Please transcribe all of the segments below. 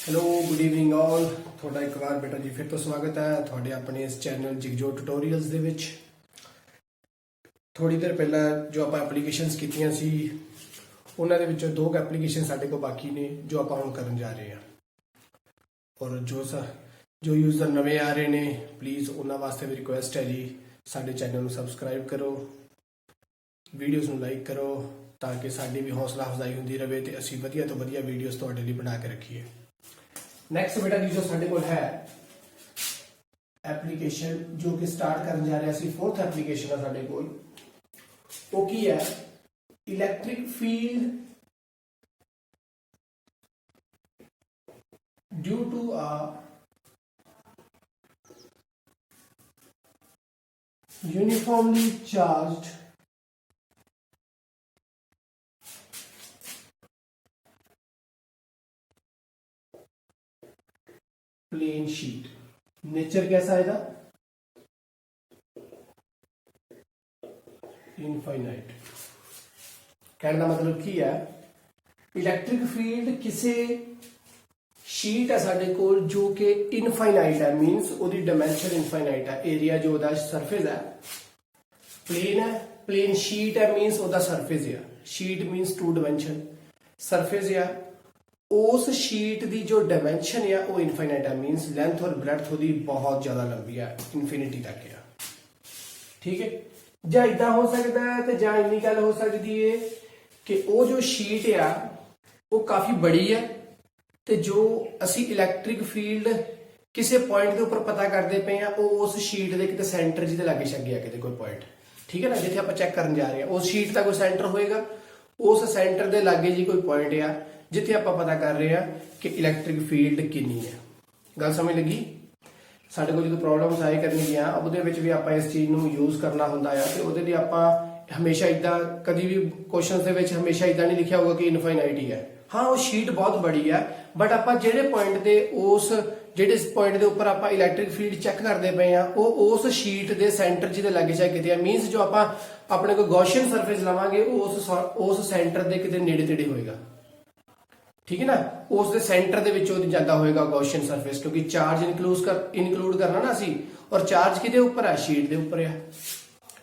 Hello good evening all. थोड़ा एक बार बेटा जी फिर तो स्वागत है थोड़े अपने इस चैनल जिगजो ट्यूटोरियल्स ਦੇ ਵਿੱਚ। ਥੋੜੀ ਦੇਰ ਪਹਿਲਾਂ ਜੋ ਆਪਾਂ ਐਪਲੀਕੇਸ਼ਨਸ ਕੀਤੀਆਂ ਸੀ ਉਹਨਾਂ ਦੇ ਵਿੱਚੋਂ ਦੋ ਐਪਲੀਕੇਸ਼ਨ ਸਾਡੇ ਕੋਲ ਬਾਕੀ ਨੇ ਜੋ ਆਪਾਂ ਹੁਣ ਕਰਨ ਜਾ ਰਹੇ ਹਾਂ। ਔਰ ਜੋ ਯੂਜ਼ਰ ਨਵੇਂ ਆ ਰਹੇ ਨੇ ਪਲੀਜ਼ ਉਹਨਾਂ ਵਾਸਤੇ ਵੀ ਰਿਕੁਐਸਟ ਹੈ ਜੀ ਸਾਡੇ ਚੈਨਲ ਨੂੰ ਸਬਸਕ੍ਰਾਈਬ ਕਰੋ, ਵੀਡੀਓਜ਼ ਨੂੰ ਲਾਈਕ ਕਰੋ ਤਾਂ ਕਿ ਸਾਡੀ ਵੀ ਹੌਸਲਾ ਅਫਜ਼ਾਈ ਹੁੰਦੀ ਰਹੇ ਤੇ ਅਸੀਂ ਵਧੀਆ ਤੋਂ ਵਧੀਆ ਵੀਡੀਓਜ਼ ਤੁਹਾਡੇ ਲਈ ਬਣਾ ਕੇ ਰੱਖੀਏ। ਨੈਕਸਟ बेटा जी जो साडे कोल है एप्लीकेशन जो कि स्टार्ट करने जा रहे हैं फोर्थ एप्लीकेशन है साडे कोल वो की है electric field due to a uniformly charged plane sheet. Nature कैसा है इनफाइनाइट। कहने का मतलब की है इलेक्ट्रिक फील्ड किसी शीट है साडे कोल जो कि इनफाइनाइट है, मीनस ओदी डायमेंशन इनफाइनाइट है। एरिया जो ओदा सरफेस है प्लेन है, प्लेन शीट है मीनस ओदा सरफेस है। Sheet means two dimension, surface है उस शीट की जो डायमेंशन है वो इनफाइनाइट है, मीनस लेंथ और ब्रेड्थ ओदी बहुत ज्यादा लंबी है, इनफिनिटी तक है। ठीक है, या इदा हो सकता है तो या इन्नी गल हो सकती है कि वो जो शीट है वो काफी बड़ी है तो जो असी इलैक्ट्रिक फील्ड किसी पॉइंट के उपर पता करते पे हैं वो उस शीट के किते सेंटर जिते लागे छगे है किते कोई पॉइंट। ठीक है ना, जिथे आप चेक करने जा रहे हैं उस शीट का कोई सेंटर होएगा, उस सेंटर के लागे जी कोई पॉइंट है जिथे आप पता कर रहे हैं कि इलैक्ट्रिक फील्ड कितनी है। गल समझ लगी? साडे कोल जो प्रॉब्लम्स आए करनी है ਉਹਦੇ ਵਿੱਚ ਵੀ ਆਪਾਂ ਇਸ ਚੀਜ਼ ਨੂੰ ਯੂਜ਼ ਕਰਨਾ ਹੁੰਦਾ ਹੈ ਤੇ ਉਹਦੇ ਲਈ ਆਪਾਂ ਹਮੇਸ਼ਾ ਇਦਾਂ ਕਦੀ ਵੀ ਕੁਐਸਚਨਸ ਦੇ ਵਿੱਚ ਹਮੇਸ਼ਾ ਇਦਾਂ ਨਹੀਂ ਲਿਖਿਆ ਹੋਊਗਾ ਕਿ ਇਨਫਾਈਨਾਈਟ ਹੀ ਹੈ। ਹਾਂ ਉਹ ਸ਼ੀਟ ਬਹੁਤ ਬੜੀ ਹੈ ਬਟ ਆਪਾਂ ਜਿਹੜੇ ਪੁਆਇੰਟ ਦੇ ਜਿਹੜੇ ਪੁਆਇੰਟ ਦੇ ਉੱਪਰ ਆਪਾਂ ਇਲੈਕਟ੍ਰਿਕ ਫੀਲਡ ਚੈੱਕ ਕਰਦੇ ਪਏ ਆ ਉਹ ਉਸ ਸ਼ੀਟ ਦੇ ਸੈਂਟਰ ਜਿਹਦੇ ਲੱਗੇ ਚਾਹੇ ਕਿਤੇ ਆ, ਮੀਨਸ ਜੋ ਆਪਾਂ ਆਪਣੇ ਕੋਲ ਗੌਸ਼ੀਅਨ ਸਰਫੇਸ ਲਵਾਂਗੇ ਉਸ ਸੈਂਟਰ ਦੇ ਕਿਤੇ ਨੇੜੇ ਤੇੜੇ ਹੋਏਗਾ। ठीक है ना, उस दे सेंटर दे विचों दी जांदा होएगा गॉसियन सरफेस, क्योंकि चार्ज इनक्लूड करना ना सी और चार्ज किदे ऊपर है शीट दे ऊपर है।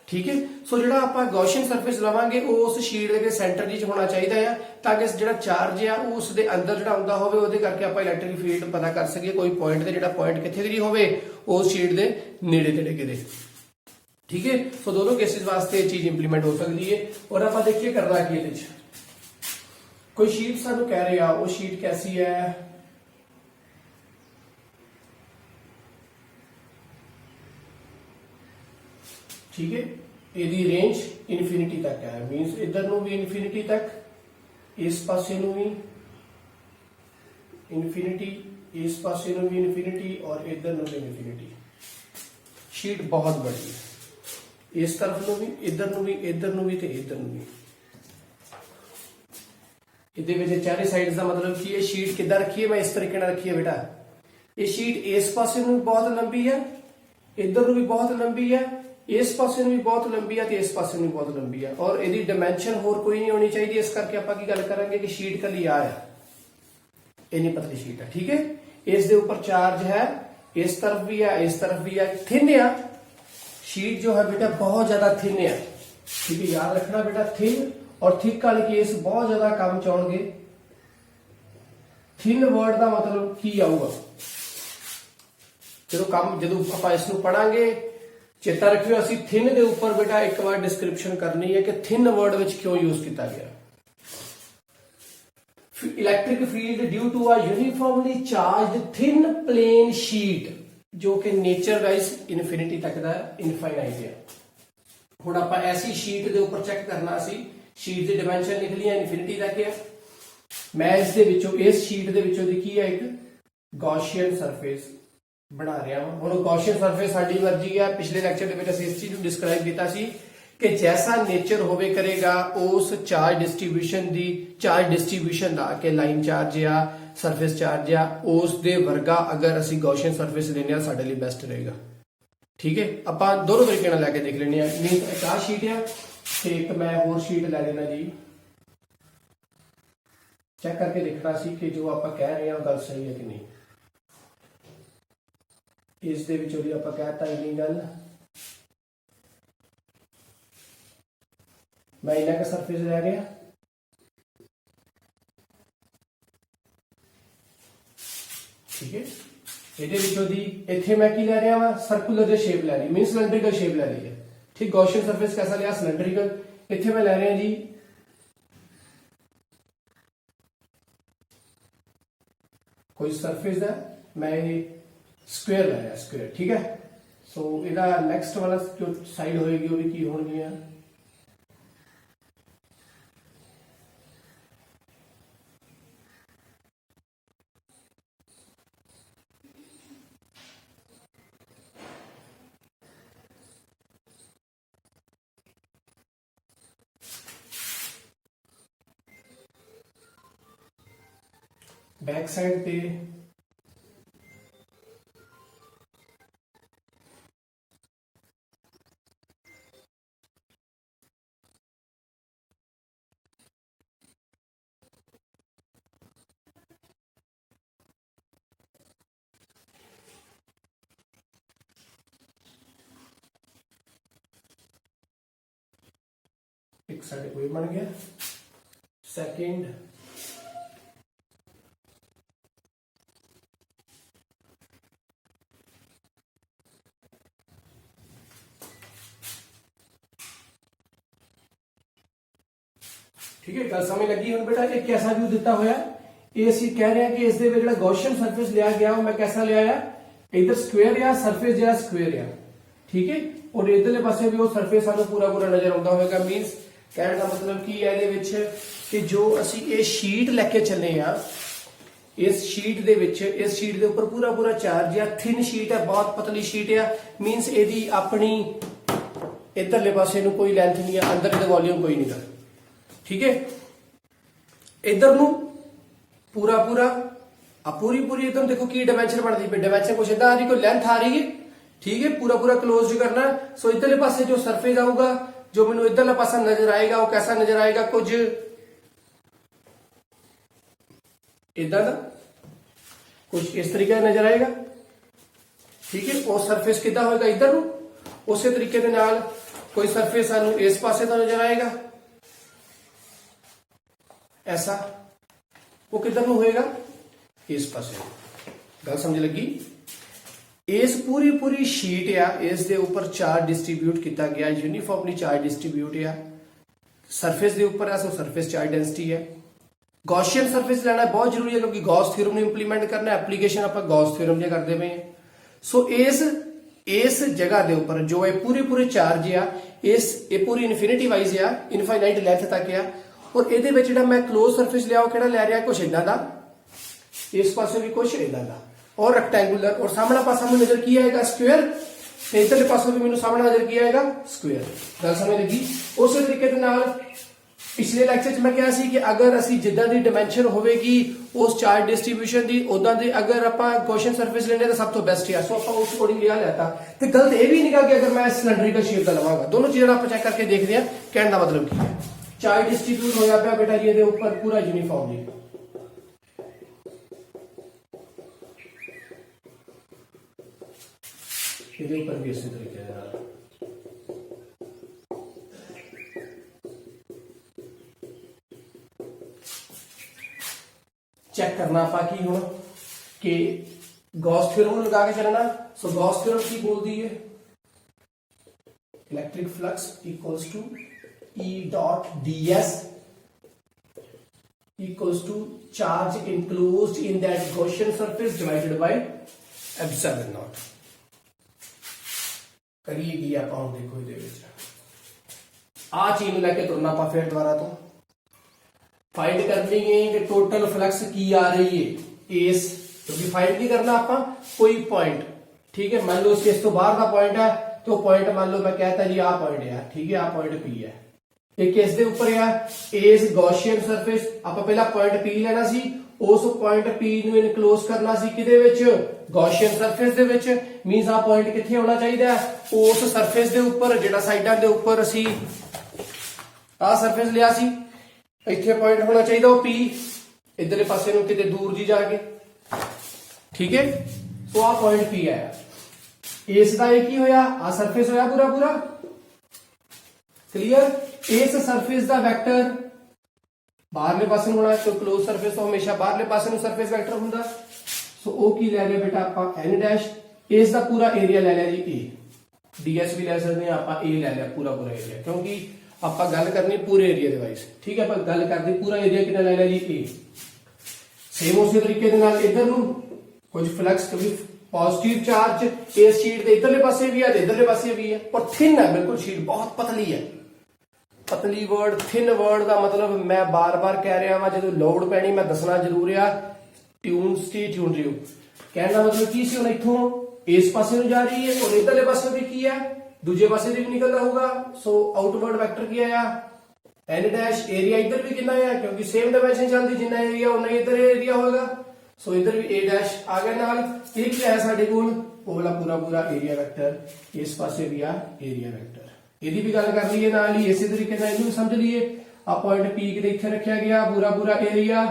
ठीक है, सो जेड़ा आपां गॉसियन सरफेस लवांगे उस शीट दे सेंटर दी च होना चाहिदा है ताकि जेड़ा चार्ज है उस दे अंदर जेड़ा हुंदा होवे ओदे करके आपां इलैक्ट्रिक फील्ड पता कर सकीए कोई पॉइंट ते जेड़ा पॉइंट किथे दी होवे उस शीट दे नेड़े तेड़े किते। ठीक है, सो दोनों केसेस वास्ते ये चीज इंप्लीमेंट हो सकती है। और आपां देखिए करना की इहदे च कोई शीट सानू कह रहे हैं वो शीट कैसी है, ठीक है, ਇਹਦੀ रेंज इनफिनिटी तक है, मीनस इधर ਨੂੰ भी इनफिनिटी तक, इस पासे ਨੂੰ भी इनफिनिटी, इस पासे ਨੂੰ भी इनफिनिटी और इधर ਨੂੰ भी इनफिनिटी। शीट बहुत बड़ी है, इस तरफ ਨੂੰ भी इधर ਨੂੰ भी इधर ਨੂੰ भी ਤੇ इधर ਨੂੰ भी। चारे साइड का मतलब की है शीट किदा रखी है, मैं इस तरीके रखी है बेटा। ये शीट इस पासे भी बहुत लंबी है, इधर भी बहुत लंबी है, इस पासे भी बहुत लंबी है, इस पासे भी बहुत लंबी है और यदि डायमेंशन होर कोई नहीं होनी चाहिए। इस करके आप गल करेंगे कि शीट कली आ है, इतनी पतली शीट है। ठीक है, इस दे ऊपर चार्ज है, इस तरफ भी है, इस तरफ भी है, थिन है शीट जो है बेटा, बहुत ज्यादा थिन है। ठीक है, याद रखना बेटा थिन और थिक वाले केस बहुत ज्यादा कम चाहोगे। थिन वर्ड का मतलब की आऊगा जो आप इसको पढ़ांगे चेता रखियो असी थिन के ऊपर बेटा एक बार डिस्क्रिप्शन करनी है कि थिन वर्ड विच क्यों यूज किया गया। Electric field due to a uniformly charge thin plane sheet जो कि नेचर वाइज इनफिनिटी तक का इनफाइनाइट है। हुण आपां ऐसी शीट के ऊपर चेक करना सी, शीट की डायमेंशन लिख लिया इनफिनिटी तक है। मैं इस शीट के की है एक गॉसियन सरफेस बना रहा हूं। हुण गॉसियन सरफेस साडी मर्जी है, पिछले लेक्चर के इस चीज को डिस्क्राइब किया सी कि जैसा नेचर होवे करेगा उस चार्ज डिस्ट्रीब्यूशन का कि लाइन चार्ज या सरफेस चार्ज या उस दे वर्गा अगर असी गॉसियन सरफेस लेने साडे लिए बेस्ट रहेगा। ठीक है, आप दोनों तरीके लैके देख लेने मीन एक आ शीट है एक मैं होर शीट लै लेना जी। चेक करके देखना सी कि जो आप कह रहे हैं गल सही है कि नहीं। इस दे विचों भी आप कहता इन्नी गल मैं इन्ना का सरफेस लै रहा, ठीक है। ਇਹਦੇ ਵਿੱਚੋਂ ਦੀ ਇੱਥੇ मैं की लै रहा वा सर्कुलर जो शेप लै रही मीन सिलेंड्रिकल शेप लै रही है, ठीक। गॉसियन सरफेस कैसा लिया सिलेंड्रिकल, इत्थे मैं लै रहा जी कोई सरफेस है मैं स्क्वेयर लै रहा स्क्वेयर, ठीक है। सो ਇਹਦਾ नेक्स्ट वाला जो साइड होएगी वो भी की होगी बैक साइड पे एक साइड कोई बन गया, सेकंड ठीक है। गल समझ लगी हुण बेटा। एक कैसा व्यू दिता होया ये असीं कह रहे हैं कि इस दे विच जिहड़ा गॉसियन सरफेस लिया गया वो मैं कैसा लिया है, इधर स्क्वेयर या सरफेस जिहड़ा स्क्वेयर है, ठीक है। और इधरले पासे भी वो सरफेस सानू पूरा पूरा नजर आउंदा होएगा। मीनस कहने का मतलब की है इहदे विच कि जो असीं ये शीट लैके चले आ, इस शीट दे विच इस शीट दे उपर पूरा पूरा चार्ज है, थिन शीट है, बहुत पतली शीट है। मीनस इहदी अपनी इधरले पासे नू कोई लेंथ नहीं है, अंदर इहदा वॉल्यूम कोई नहीं है, ठीक है। इधर नू पूरा पूरा पूरी पूरी एकदम देखो की डायमेंशन बनती पे, डायमेंशन कुछ इदा आ रही, कोई लेंथ आ रही है, ठीक है। पूरा पूरा क्लोज करना। सो इधरले पासे जो सरफेस आऊगा, जो मैनू इधरला पासा नजर आएगा वो कैसा नजर आएगा, कुछ इदा दा, कुछ इस तरीके का नजर आएगा, ठीक है। और सरफेस किदा होगा इधर नू, उस तरीके दे नाल कोई सरफेस सानू इस पासे तो नजर आएगा ऐसा, वो किधर में होएगा इस पासे। गल समझ लगी। इस पूरी पूरी शीट या इस दे ऊपर चार्ज डिस्ट्रीब्यूट किया गया, यूनिफॉर्मली चार्ज डिस्ट्रीब्यूट है सरफेस दे ऊपर है, सो सरफेस चार्ज डेंसिटी है। गॉसियन सरफेस लेना बहुत जरूरी है क्योंकि गॉस थ्योरम ने इंप्लीमेंट करना है, एप्लीकेशन आप गॉस थ्योरम जे करते पे। सो इस जगह दे ऊपर जो है पूरे पूरे चार्ज आ, इस ये पूरी इनफिनिटी वाइज आ, इनफाइनाइट लेंथ तक आ। और ये मैं क्लोज सरफेस लिया कि लै रहा कुछ इदा का, इस पासे भी कुछ इदा का, और रेक्टेंगुलर। और सामना पासा मैं नजर की आएगा स्क्वेयर, इधरले पासों भी मैंने सामना नजर की आएगा स्क्वेयर। गल समझ लगी। उस तरीके दे नाल पिछले लेक्चर मैं कहा सी कि अगर असी जिदा दी डायमेंशन होगी उस चार्ज डिस्ट्रीब्यूशन की उदा दे अगर आप गॉसियन सरफेस लेने तो सब तो बेस्ट है। सो आप उस अकॉर्डिंग लिया लेता तो गलत ये भी नहीं कि अगर मैं सिलेंडरिकल शेप का लवांगा। दोनों चीजें आप चेक करके देखते हैं कहने का मतलब की है। चार्ज डिस्ट्रीब्यूट होया पिया बेटा जी ऊपर पूरा यूनिफॉर्मली, ये ऊपर भी इसी तरीके चेक करना आप की हूं कि गॉस थ्योरम लगा के चलना। सो गॉस थ्योरम की बोलती है electric flux equals to E dot ds equals to charge enclosed in that Gaussian surface divided by epsilon naught। करिए की आप देखो ये आ चीज लैके तुरना आप फिर दोबारा तो फाइंड करनी है कि टोटल फ्लक्स की आ रही है इस, क्योंकि फाइंड नहीं करना आप कोई पॉइंट, ठीक है। मान लो इस तो बाहर का पॉइंट है तो पॉइंट मान लो मैं कहता जी आ पॉइंट है, ठीक है, आ पॉइंट पी है, एक इस दे ऊपर है इस गॉसियन सरफेस। आप पहला पॉइंट पी लेना सी, उस पॉइंट पी ਨੂੰ ਇਨਕਲੋਜ਼ ਕਰਨਾ ਸੀ ਕਿਦੇ ਵਿੱਚ ਗॉसियन ਸਰਫੇਸ ਦੇ ਵਿੱਚ। ਮੀਨਸ ਆ ਪੁਆਇੰਟ ਕਿੱਥੇ ਹੋਣਾ ਚਾਹੀਦਾ ਉਸ ਸਰਫੇਸ ਦੇ ਉੱਪਰ ਜਿਹੜਾ ਸਾਈਡਾਂ ਦੇ ਉੱਪਰ ਅਸੀਂ ਆ ਸਰਫੇਸ ਲਿਆ ਸੀ, ਇੱਥੇ ਪੁਆਇੰਟ ਹੋਣਾ ਚਾਹੀਦਾ ਉਹ P। इधरले पासे ਨੂੰ ਕਿਤੇ ਦੂਰ ਜੀ ਜਾ ਕੇ ਠੀਕ ਹੈ। ਸੋ ਆ ਪੁਆਇੰਟ P ਆਇਆ। ਇਸ ਦਾ ਇਹ ਕੀ ਹੋਇਆ, ਆ ਸਰਫੇਸ ਹੋਇਆ ਪੂਰਾ ਪੂਰਾ ਕਲੀਅਰ। ਇਸ ਸਰਫੇਸ ਦਾ ਵੈਕਟਰ ਬਾਹਰਲੇ ਪਾਸੇ ਨੂੰ ਹੋਣਾ, ਕਿਉਂਕਿ ਕਲੋਜ਼ ਸਰਫੇਸ ਤੋਂ ਹਮੇਸ਼ਾ ਬਾਹਰਲੇ ਪਾਸੇ ਨੂੰ ਸਰਫੇਸ ਵੈਕਟਰ ਹੁੰਦਾ। ਸੋ ਉਹ ਕੀ ਲੈ ਲਿਆ ਬੇਟਾ ਆਪਾਂ n ਡੈਸ਼। ਇਸ ਦਾ ਪੂਰਾ ਏਰੀਆ ਲੈ ਲਿਆ ਜੀ a, ds ਵੀ ਲੈ ਸਕਦੇ ਆ ਆਪਾਂ, a ਲੈ ਲਿਆ ਪੂਰਾ ਪੂਰਾ ਏਰੀਆ, ਕਿਉਂਕਿ ਆਪਾਂ ਗੱਲ ਕਰਨੀ ਪੂਰੇ ਏਰੀਆ ਦੇ ਵਾਈਸ ਠੀਕ ਹੈ। ਆਪਾਂ ਗੱਲ ਕਰਦੇ ਪੂਰਾ ਏਰੀਆ ਕਿੰਨਾ ਲੈ ਲਿਆ ਜੀ a। ਸੇਮ ਉਸੇ ਤਰੀਕੇ ਦੇ ਨਾਲ ਇਧਰ ਨੂੰ ਕੁਝ ਫਲਕਸ ਕਿਉਂਕਿ पॉजिटिव चार्ज इस शीट के इधरले पासे भी है इधरले पासे भी है, और थिन है बिल्कुल शीट बहुत पतली है। पतली वर्ड थिन वर्ड का मतलब मैं बार बार कह रहा वा, जो लोड पैनी मैं दसना जरूर आ। ट्यून स्टे ट्यून रही कहने का मतलब की सी, इथों इस पासे जा रही है और इधरले पासे भी की है, दूजे पासे भी निकलना होगा। सो आउटवर्ड वैक्टर की आया n डैश। एरिया इधर भी कितना है, क्योंकि सेम डायमेंशन चलती, जितना एरिया उतना इधर एरिया होगा। सो इधर भी a डैश आ गया नाल। एक क्या है साडे कोल ਉਹ ਵਾਲਾ ਪੂਰਾ ਪੂਰਾ ਏਰੀਆ ਵੈਕਟਰ, ਇਸ ਪਾਸੇ ਵੀ ਆ ਏਰੀਆ ਵੈਕਟਰ। ਇਹਦੀ ਵੀ ਗੱਲ ਕਰ ਲਈਏ ਨਾਲ ਹੀ, ਇਸੇ ਤਰੀਕੇ ਨਾਲ ਇਹਨੂੰ ਵੀ ਸਮਝ ਲਈਏ। ਆ ਪੁਆਇੰਟ P ਕਿਤੇ ਇੱਥੇ ਰੱਖਿਆ ਗਿਆ, ਪੂਰਾ ਪੂਰਾ ਏਰੀਆ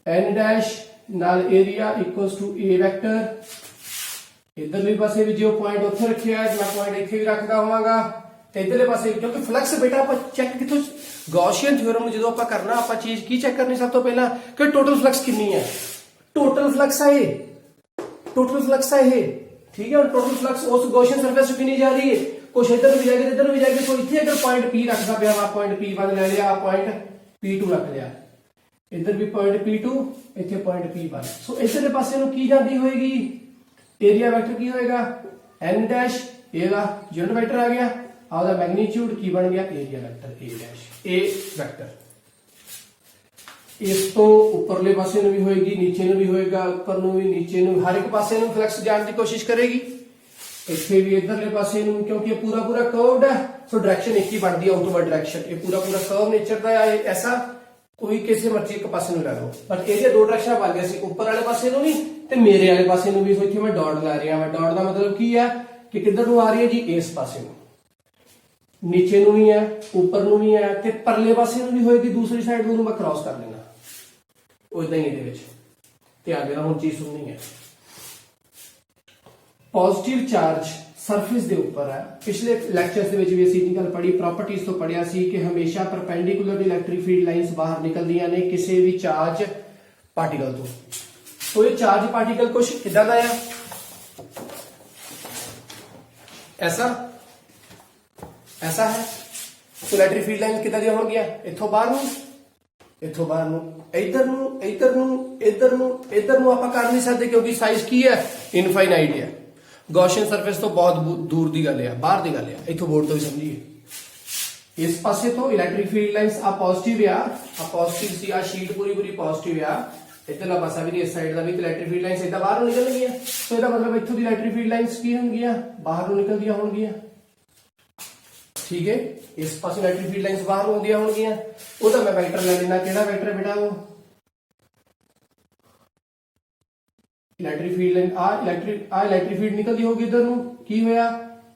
n ਡੈਸ਼ ਨਾਲ area equals to a vector. ਇਧਰਲੇ ਪਾਸੇ ਵੀ ਜੋ ਪੁਆਇੰਟ ਉੱਥੇ ਰੱਖਿਆ ਹੈ, ਮੈਂ ਪੁਆਇੰਟ ਇੱਥੇ ਵੀ ਰੱਖਦਾ ਹੋਵਾਂਗਾ। ਤੇ ਇਧਰਲੇ ਪਾਸੇ ਕਿਉਂਕਿ ਫਲਕਸ ਬੇਟਾ ਆਪਾਂ ਚੈੱਕ ਕਿੱਥੋਂ, ਗੌਸੀਅਨ ਥਿਓਰਮ ਨੂੰ ਜਦੋਂ ਆਪਾਂ ਕਰਨਾ ਆਪਾਂ ਚੀਜ਼ ਕੀ ਚੈੱਕ ਕਰਨੀ ਸਭ ਤੋਂ ਪਹਿਲਾਂ ਕਿ ਟੋਟਲ ਫਲਕਸ ਕਿੰਨੀ ਹੈ। टोटल फ्लक्स है ये, टोटल फ्लक्स है ये ठीक है। और टोटल फ्लक्स उस गॉसियन सरफेस से कितनी जा रही है, कुछ इधर भी जाएगी इधर भी जाएगी। तो इतने अगर पॉइंट P रखता पे पॉइंट P1 ले लिया, पॉइंट P2 रख लिया, इधर भी पॉइंट P2 इतने पॉइंट P1। सो इधर पासे की जाती होगी एरिया वेक्टर की होएगा n डैश, ये यूनिट वेक्टर आ गया, आपका मैग्नीट्यूड की बन गया area vector a dash a vector. इस तो उपरले पासे भी होएगी, नीचे भी होएगा, ऊपर भी नीचे हर एक पासे फ्लक्स जाने की कोशिश करेगी। इतने भी इधरले पासे क्योंकि पूरा पूरा कर्व्ड है, सो डायरेक्शन एक ही बनती है आउटवर्ड डायरेक्शन। ये पूरा पूरा कर्व नेचर का है, ऐसा कोई किसी मर्जी एक पासे लै लो, पर एरिया दो डायरेक्शन बन गया, ऊपर वाले पासे भी ते मेरे वाले पासे भी। सो इतने मैं डॉट ला रहा, मैं डॉट का मतलब की है कि किधर आ रही है जी, इस पासे नीचे भी है, ऊपर भी है, ते परले पासे भी होएगी दूसरी साइड को मैं क्रॉस कर लेना उदा ही ध्यान देना। हम चीज सुननी है, पॉजिटिव चार्ज सरफेस के उपर है। पिछले लैक्चर्स भी असीं गल पढ़ी, प्रॉपर्टीज तो पढ़िया सी कि हमेशा परपेंडिकुलर इलैक्ट्रिक फील्ड लाइनस बाहर निकलदियां ने किसी भी चार्ज पार्टिकल तो। तो ये चार्ज पार्टिकल कुछ इदा दा है, ऐसा ऐसा है। तो इलैक्ट्रिक फील्ड लाइन किदा दी होणगियां, इथों बाहर नूं, इथों बाहर नूं, इधर नूं, इधर नूं, इधर नूं, इधर नूं आपां कर नहीं सकते क्योंकि साइज की है इनफाइनाइट है। गॉसियन सरफेस तो बहुत दूर की गल है, बाहर की गल है, इथों बोर्ड तो भी समझिए। इस पासे तो इलैक्ट्रिक फील्ड लाइन्स आ पॉजिटिव आ पॉजिटिव सी, आ शीट पूरी पूरी पॉजिटिव आ, इधरला पासा भी इस साइड का भी इलैक्ट्रिक फील्ड लाइन्स इधर बाहर निकल गई। तो इसका मतलब इथों की इलैक्ट्रिक फील्ड लाइन्स की होंगी, बाहर निकलदियां होंगियां ठीक है। इस पास इलैक्ट्रिक फील्ड लाइन्स बाहर होंदियां होंगियां, वो तो मैं वेक्टर ले लेना, केड़ा वेक्टर बेटा वो इलैक्ट्रिक फील्ड लाइन आ इलैक्ट्रिक फील्ड निकलदी होगी इधर नूं, की होया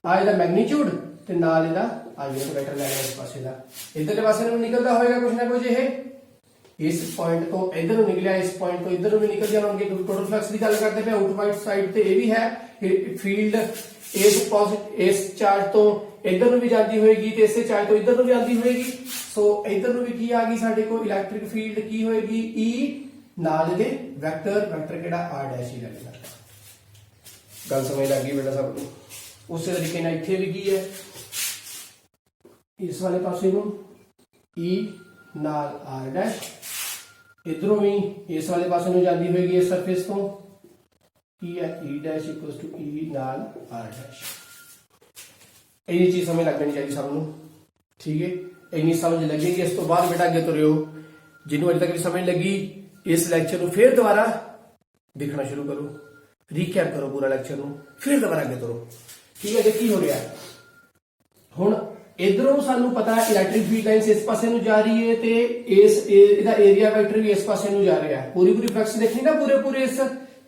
आ इहदा मैग्नीट्यूड ते नाल इहदा आ यूनिट वेक्टर ले लिया इस पासे दा। इधरले पासे नूं निकलदा होएगा कुछ ना कुछ, ये इस पॉइंट तो इधर नूं निकलिया, इस पॉइंट तो इधर नूं भी निकल जाणगे। टोटल फ्लक्स की गल करते पे आउटवर्ड साइड ते ये भी है फील्ड इस चार्ज तो इधर नूं भी जाती होएगी ते इस चार्ज तो इधर नूं भी आती होएगी। सो इधर नूं भी की आ गई साडे कोल इलैक्ट्रिक फील्ड की होएगी E नाल दे वेक्टर, वेक्टर केड़ा R डैश ही लगेगा। गल समझ लग गई बेटा सब नूं। उस तरीके नाल इत्थे भी की है, इस वाले पासे नूं E नाल R डैश, इधरों भी इस वाले पासे नूं जाती होएगी इस सरफेस तो की है E dash equals to E नाल R डैश। इन्नी चीज समझ लग जानी चाहिए सबनों ठीक है, इन्नी समझ लगेगी। इस तो बाद बेटा अगे तुरियो, जिन्होंने अजे तक भी समझ लगी इस लैक्चर को फिर दोबारा देखना शुरू करो, रिकैप करो पूरा लैक्चर को, फिर दोबारा अगे तुरो ठीक है। की हो रहा हुण इधरों सानू पता है इलैक्ट्रिक फील्ड लाइन्स इस पासे नूं जा रही है ते इस इहदा एरिया वेक्टर भी इस पासे नूं जा रहा है। पूरी पूरी फ्लक्स देखनी ना, पूरे पूरे इस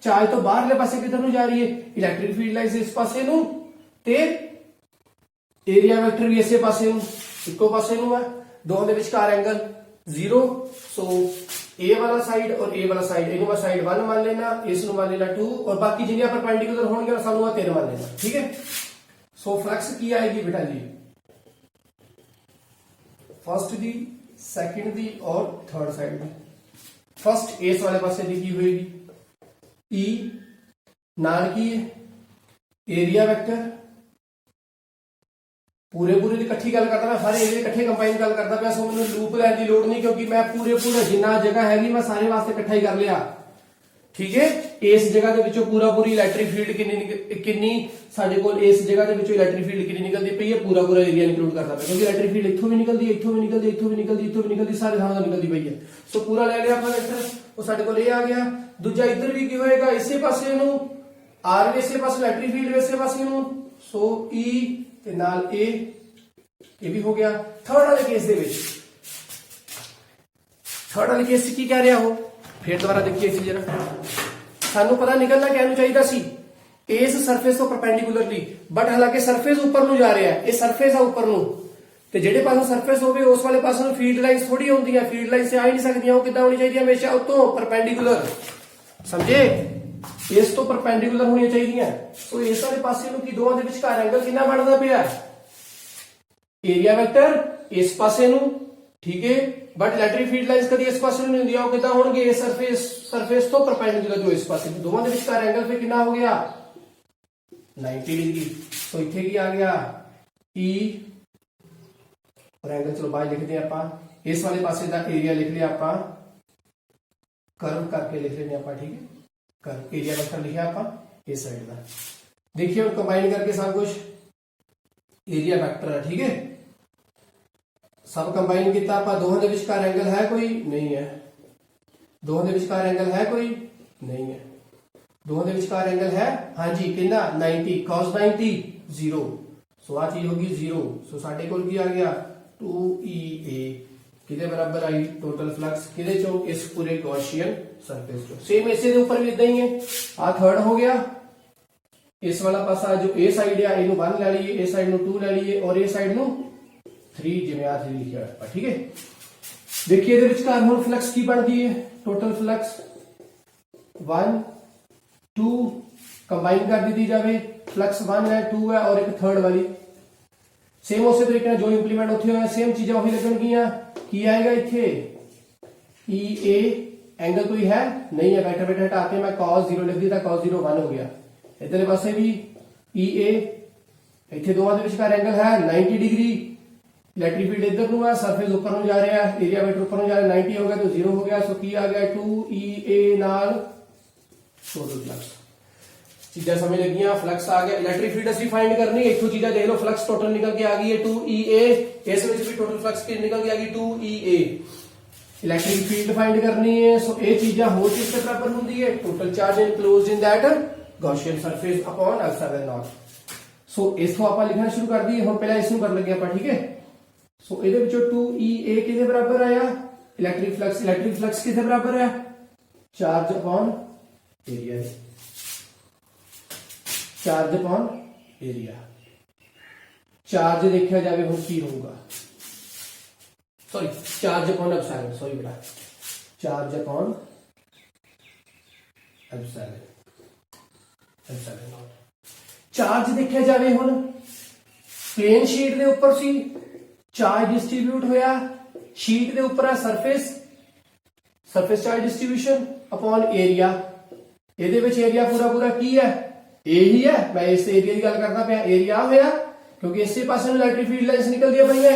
चार्ज तो बाहरले पासे किधर नूं जा रही है, इलैक्ट्रिक फील्ड लाइन्स इस पासे नूं ते एरिया वेक्टर भी इसे पासे इको पासे है, दोनों के विचकार एंगल 0। सो ए वाला साइड और ए वाला साइड, इन्हें मैं साइड 1 मान लेना, इसनों मान लेना 2 और बाकी जिन्हें परपेंडिकुलर होंगे सानू 3 मान लेना। ठीक है, सो फ्लक्स की आएगी बेटा जी फर्स्ट दी, सेकंड दी और थर्ड साइड दी। फर्स्ट इस वाले पासे दी की होगी ई नाल की एरिया वेक्टर, पूरे पूरे की इकट्ठी गल करता मैं, सारे एरिया इकट्ठे कंबाइन गल करता पिया, सो मैंने लूप लैन की लोड़ नहीं क्योंकि मैं पूरे जिन्ना जगह हैगी मैं सारे वास्ते इकट्ठा ही कर लिया। ठीक है, इस जगह दे विचों पूरा इलैक्ट्रिक फील्ड किन्नी साडे कोल इस जगह दे विचों इलैक्ट्रिक फील्ड किन्नी निकलदी पई है, पूरा एरिया इंक्लूड करता पिया क्योंकि इलैक्ट्रिक फील्ड इत्थों भी निकलदी, इत्थों भी निकलदी, इत्थों भी निकलदी, इत्थों भी निकलदी, सारे थां निकलदी पई है। सो पूरा ले लिया ਆਪਾਂ वेक्टर, ਉਹ ਸਾਡੇ ਕੋਲ ਇਹ ਆ ਗਿਆ। ਦੂਜਾ ਇੱਧਰ ਵੀ ਕੀ ਹੋਏਗਾ, ਇਸੇ ਪਾਸੇ ਨੂੰ ਆਰ ਵੀ ਇਸੇ ਪਾਸੇ ਇਲੈਕਟ੍ਰਿਕ ਫੀਲਡ ਇਸੇ ਪਾਸੇ ਨੂੰ, ਸੋ E ਤੇ ਨਾਲ A ਇਹ ਵੀ ਹੋ ਗਿਆ। ਥਰਡ ਵਾਲੇ ਕੇਸ ਦੇ ਵਿੱਚ ਥਰਡ ਵਾਲੇ ਕੇਸ ਕੀ ਕਹਿ ਰਿਹਾ ਉਹ, ਫਿਰ ਦੁਬਾਰਾ ਦੇਖੀਏ ਇਸੇ ਜਰਾ। ਸਾਨੂੰ ਪਤਾ ਨਿਕਲਣਾ ਕਿਹਨੂੰ ਚਾਹੀਦਾ ਸੀ, ਇਸ ਸਰਫੇਸ ਤੋਂ ਪਰਪੈਂਡੀਕੁਲਰਲੀ, ਬਟ ਹਾਲਾਂਕਿ ਸਰਫੇਸ ਉੱਪਰ ਨੂੰ ਜਾ ਰਿਹਾ ਹੈ, ਇਹ ਸਰਫੇਸ ਆ ਉੱਪਰ ਨੂੰ, ਤੇ ਜਿਹੜੇ ਪਾਸੋਂ ਸਰਫੇਸ ਹੋਵੇ ਉਸ ਵਾਲੇ ਪਾਸੇ ਨੂੰ ਫੀਲਡ ਲਾਈਨਸ ਥੋੜੀ ਹੁੰਦੀਆਂ, ਫੀਲਡ ਲਾਈਨਸ ਆ ਹੀ ਨਹੀਂ ਸਕਦੀਆਂ, ਉਹ ਕਿੱਦਾਂ ਹੋਣੀ ਚਾਹੀਦੀ ਹਮੇਸ਼ਾ ਉਤੋਂ ਪਰਪੈਂਡੀਕੁਲਰ, ਸਮਝੇ, ਇਸ ਤੋਂ ਪਰਪੈਂਡੀਕੁਲਰ ਹੋਣੀਆਂ ਚਾਹੀਦੀਆਂ। ਸੋ ਇਸ ਵਾਲੇ ਪਾਸੇ ਨੂੰ ਕੀ ਦੋਵਾਂ ਦੇ ਵਿਚਕਾਰ ਐਂਗਲ ਕਿੰਨਾ ਬਣਦਾ ਪਿਆ, ਏਰੀਆ ਵੈਕਟਰ ਇਸ ਪਾਸੇ ਨੂੰ, ਠੀਕ ਹੈ, ਬਟ ਇਲੈਕਟ੍ਰਿਕ ਫੀਲਡ ਲਾਈਨਸ ਕਦੀ ਇਸ ਪਾਸੇ ਨੂੰ ਨਹੀਂ ਹੁੰਦੀਆਂ, ਉਹ ਕਿੱਦਾਂ ਹੋਣਗੇ, ਇਸ ਸਰਫੇਸ ਤੋਂ ਪਰਪੈਂਡੀਕੁਲਰ ਜੋ ਇਸ ਪਾਸੇ ਨੂੰ, ਦੋਵਾਂ ਦੇ ਵਿਚਕਾਰ ਐਂਗਲ ਫਿਰ ਕਿੰਨਾ ਹੋ ਗਿਆ 90 डिग्री। तो इत्थे की आ गया E और एंगल चलो बाहर लिखते हैं आप, इस वाले पासे का एरिया लिख लिया आप, कर्व करके लिख लेने आप, ठीक है, कर्व एरिया वेक्टर लिखा आप इस साइड का। देखिए हम कंबाइन करके सब कुछ एरिया वेक्टर है, ठीक है, सब कंबाइन किया आप, दोनों के विचकार एंगल है कोई नहीं है, दोनों के विचकार एंगल है कोई नहीं है, दोनों के विचकार एंगल है हाँ जी कितना 90, cos 90 0, सो आ चीज होगी 0। सो साडे कोल की आ गया 2EA किदे बराबर आई टोटल फ्लक्स किदे चो, इस पूरे गॉसियन सरफेस चो। सेम इसे दे ऊपर भी इदां ही है, आ थर्ड हो गया, इस वाला पासा जो ए साइड है इनू 1 ले लीए, ए साइड नु 2 ले लीए और ए साइड नु 3 जिवें आ 3 लिखिया है, ठीक है। देखिए इहदे विचकार हुण फ्लक्स की बनदी है, टोटल फ्लक्स 1 2 कंबाइन कर दी जाए, फ्लक्स 1 है 2 है और एक थर्ड वाली, सेम उस तरीके जो इंप्लीमेंट उत्थे होया सेम चीजें वही लगणगियां। की आएगा इत्थे EA एंगल कोई है नहीं है, बैठे बैठे हटा के मैं cos 0 लिख दिया, cos 0 1 हो गया। इधर पासे भी EA, इत्थे दोवां दे विचकार एंगल है 90 डिग्री, इलैक्ट्रिक फील्ड इधर नु है, सरफेस ऊपर नु जा रहा है, एरिया वेक्टर ऊपर नु जा रहा है, 90 हो गया तो 0 हो गया। सो की आ गया 2EA नाल टोटल फ्लक्स। चीजा समझ लगियां, फ्लक्स आ गया, इलैक्ट्रिक फील्ड असली फाइंड करनी, इथों चीजा देख लो, फ्लक्स टोटल निकल के आ गई है 2EA, इस विच भी टोटल फ्लक्स की निकल के आ गई 2EA। इलैक्ट्रिक फील्ड फाइंड करनी है, सो ये चीजा होर किस के बराबर होंदी है, total charge enclosed in that Gaussian surface upon ε0। So इसको आप लिखना शुरू कर दी, हम पहले इसनु कर लगे आप, ठीक है। सो ਇਹਦੇ ਵਿੱਚੋਂ 2EA किसके बराबर आया, इलैक्ट्रिक फ्लक्स किसके बराबर है, charge upon area, charge upon area. Charge देखा जाए हम की होगा, sorry charge upon epsilon, sorry बेटा चार्ज अपॉन एप्सिलॉन, चार्ज देखा जाए हम प्लेन शीट के ऊपर सी, चार्ज डिस्ट्रीब्यूट होया शीट के ऊपर है surface charge distribution upon area, ਇਹਦੇ ਵਿੱਚ ਏਰੀਆ पूरा की है यही है, मैं इस एरिया की गल करता पाया, एरिया होया क्योंकि इसी पासे इलैक्ट्रिक फील्ड लाइन्स निकलदियां पईयां,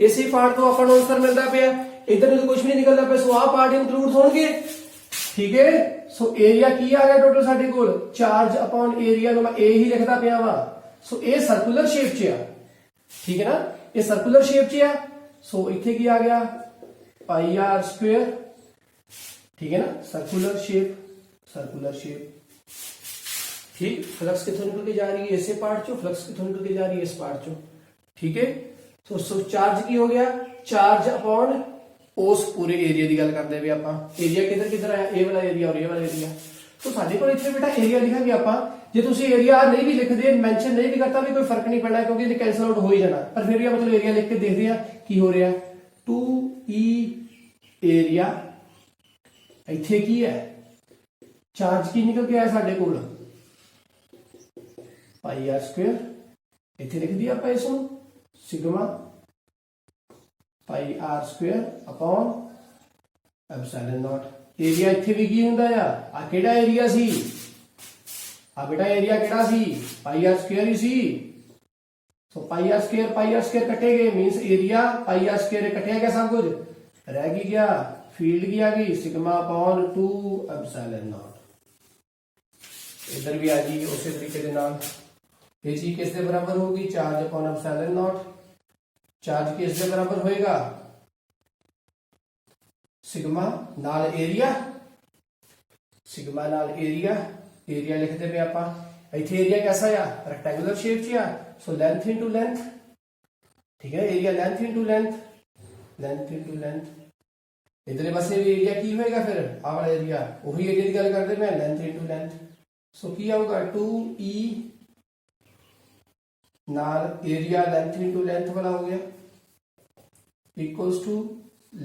इसी पार्ट तो अपन आंसर मिलता पाया, इधर तो कुछ भी नहीं निकलता पाया, सो आ पार्ट इंक्लूड होणगे, ठीक है। सो एरिया की आ गया टोटल साडे कोल, चार्ज अपॉन एरिया नु मैं ए ही लिखदा पिया वा, सो ए सर्कुलर शेप च आ, ठीक है ना, ये सर्कुलर शेप च आ। सो इत्थे की आ गया पाई आर स्क्वायर, ठीक है ना, सर्कुलर शेप, ठीक। फ्लक्स कितों निकल के जा रही है, इसे पार्ट चो, फ्लक्स कितों निकल के जा रही है, इस पार्ट चो, ठीक है। सो चार्ज की हो गया, चार्ज अपॉन उस पूरे एरिया की गल करते हुए आप, एरिया किधर किधर आया, ए वाला एरिया और ए वाला एरिया। तो साडे कोल इत्थे बेटा एरिया लिखांगे आप, जे तुसीं एरिया नहीं भी लिखदे, मेंशन नहीं भी करता भी कोई फर्क नहीं पड़ना क्योंकि ये कैंसल आउट हो ही जाना, पर फिर भी मतलब एरिया लिख के देखते हैं की हो रहा 2E एरिया ਇੱਥੇ ਕੀ ਹੈ ਚਾਰਜ ਕੀ ਨਿਕਲ ਕੇ ਆਇਆ ਸਾਡੇ ਕੋਲ ਪਾਈ ਆਰ ਸਕੁਅਰ ਇੱਥੇ ਲਿਖ ਦਿਆ ਆਪਾਂ ਇਸ ਨੂੰ sigma pi R square upon epsilon naught area ਇੱਥੇ ਵੀ ਕੀ ਹੁੰਦਾ ਆ ਕਿਹੜਾ ਏਰੀਆ ਸੀ ਆ ਬੇਟਾ ਏਰੀਆ ਕਿਹੜਾ ਸੀ ਪਾਈ ਆਰ ਸਕੁਅਰ ਹੀ ਸੀ ਸੋ ਪਾਈ ਆਰ ਸਕੁਅਰ ਕੱਟੇ ਗਏ means area pi R square कटिया गया सब कुछ रह की गया फील्ड की आ गई सिग्मा अपॉन 2 एप्सिलॉन नॉट इधर भी आ गई उसी तरीके के नाल ये चीज किस दे बराबर होगी charge upon epsilon not charge किस दे बराबर होएगा सिग्मा नाल एरिया सिग्मा नाल एरिया एरिया लिखते पे आपां इथे एरिया कैसा आ रेक्टेंगुलर शेप च आ सो लेंथ इनटू लेंथ ठीक है एरिया लेंथ इनटू लेंथ इधर पासे भी एरिया की होएगा फिर आ वाला एरिया वही एरिया की गल करते मैं लेंथ इनटू लेंथ सो की आऊगा 2e नाल एरिया लेंथ इनटू लेंथ वाला हो गया equals to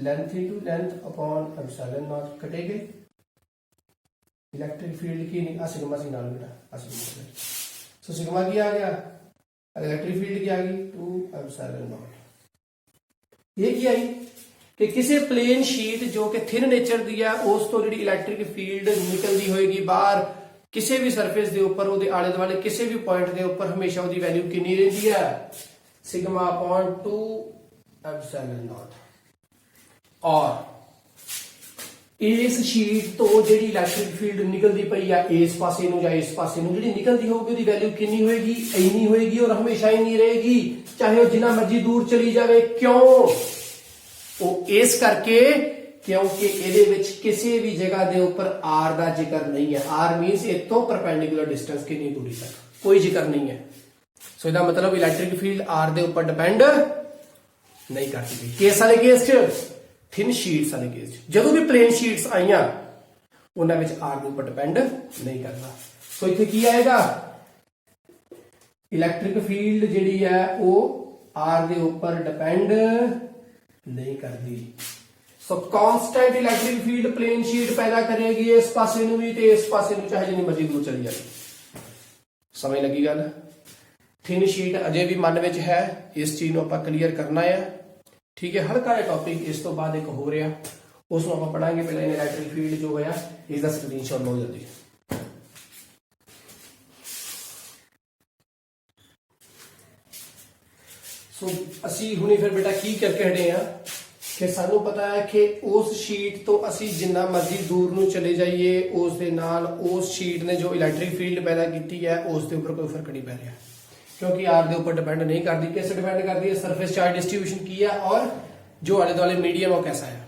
length into length upon epsilon naught कटेगे इलेक्ट्रिक फील्ड की नहीं सिग्मा से नाल बेटा सो सिग्मा की आ गया इलेक्ट्रिक फील्ड की आ गई 2 एप्सिलॉन नॉट ये की आई कि किसी प्लेन शीट जो कि थिन नेचर दी है उस तो जी इलैक्ट्रिक फील्ड निकलती होएगी बाहर किसी भी सरफेस के उपर वो आले दुआले किसी भी पॉइंट के उपर हमेशा उसकी वैल्यू कितनी रहती है सिग्मा अपॉन 2 एप्सिलॉन नॉट और इस शीट तो जी इलैक्ट्रिक फील्ड निकलती पई है इस पासे नूं जां इस पासे नूं जिहड़ी निकलती होगी उसकी वैल्यू कितनी होएगी इन्नी होएगी और हमेशा इन्नी रहेगी चाहे वो जिन्ना मर्जी दूर चली जाए क्यों वो इस करके क्योंकि ਇਹਦੇ ਵਿੱਚ ਕਿਸੇ ਵੀ ਜਗ੍ਹਾ ਦੇ ਉੱਪਰ r ਦਾ ਜ਼ਿਕਰ ਨਹੀਂ ਹੈ r ਮੀਨਸ ਇਹ ਤੋਂ ਪਰਪੈਂਡੀਕੁਲਰ ਡਿਸਟੈਂਸ ਕਿੰਨੀ ਦੂਰੀ ਤੱਕ ਕੋਈ ਜ਼ਿਕਰ ਨਹੀਂ ਹੈ ਸੋ ਇਹਦਾ ਮਤਲਬ ਇਲੈਕਟ੍ਰਿਕ ਫੀਲਡ r ਦੇ ਉੱਪਰ ਡਿਪੈਂਡ ਨਹੀਂ ਕਰਦੀ ਕੇਸ ਵਾਲੇ ਕੇਸ 'ਚ थिन शीट्स वाले केस जो भी प्लेन शीट्स आईया उन्होंने आर के उपर डिपेंड नहीं करता सो इत्थे की आएगा इलैक्ट्रिक फील्ड जिहड़ी है वो आर के उपर डिपेंड नहीं करती so constant electric field plane sheet पैदा करेगी इस पासे नूं भी ते इस पासे नूं चाहे जिन्नी मर्जी दूर चली जाए समझ लगी गल थिन शीट अजे भी मन विच है इस चीज नूं आपां क्लीयर करना है ठीक है हल्का जिहा टॉपिक इस तो बाद एक हो रहा उसको आप पढ़ांगे पहले इलैक्ट्रिक फील्ड जो होया इसका स्क्रीनशॉट लो जल्दी सो असी हुणे फिर बेटा की करके हटे हैं कि सानू पता है कि उस शीट तो असी जिन्ना मर्जी दूर नूं चले जाइए उस दे नाल उस शीट ने जो इलैक्ट्रिक फील्ड पैदा की है उस दे उपर कोई फर्क नहीं पै रहा क्योंकि आर के ऊपर डिपेंड नहीं करती किस डिपेंड करती है सरफेस चार्ज डिस्ट्रीब्यूशन की है और जो आले दुआले मीडियम वो कैसा है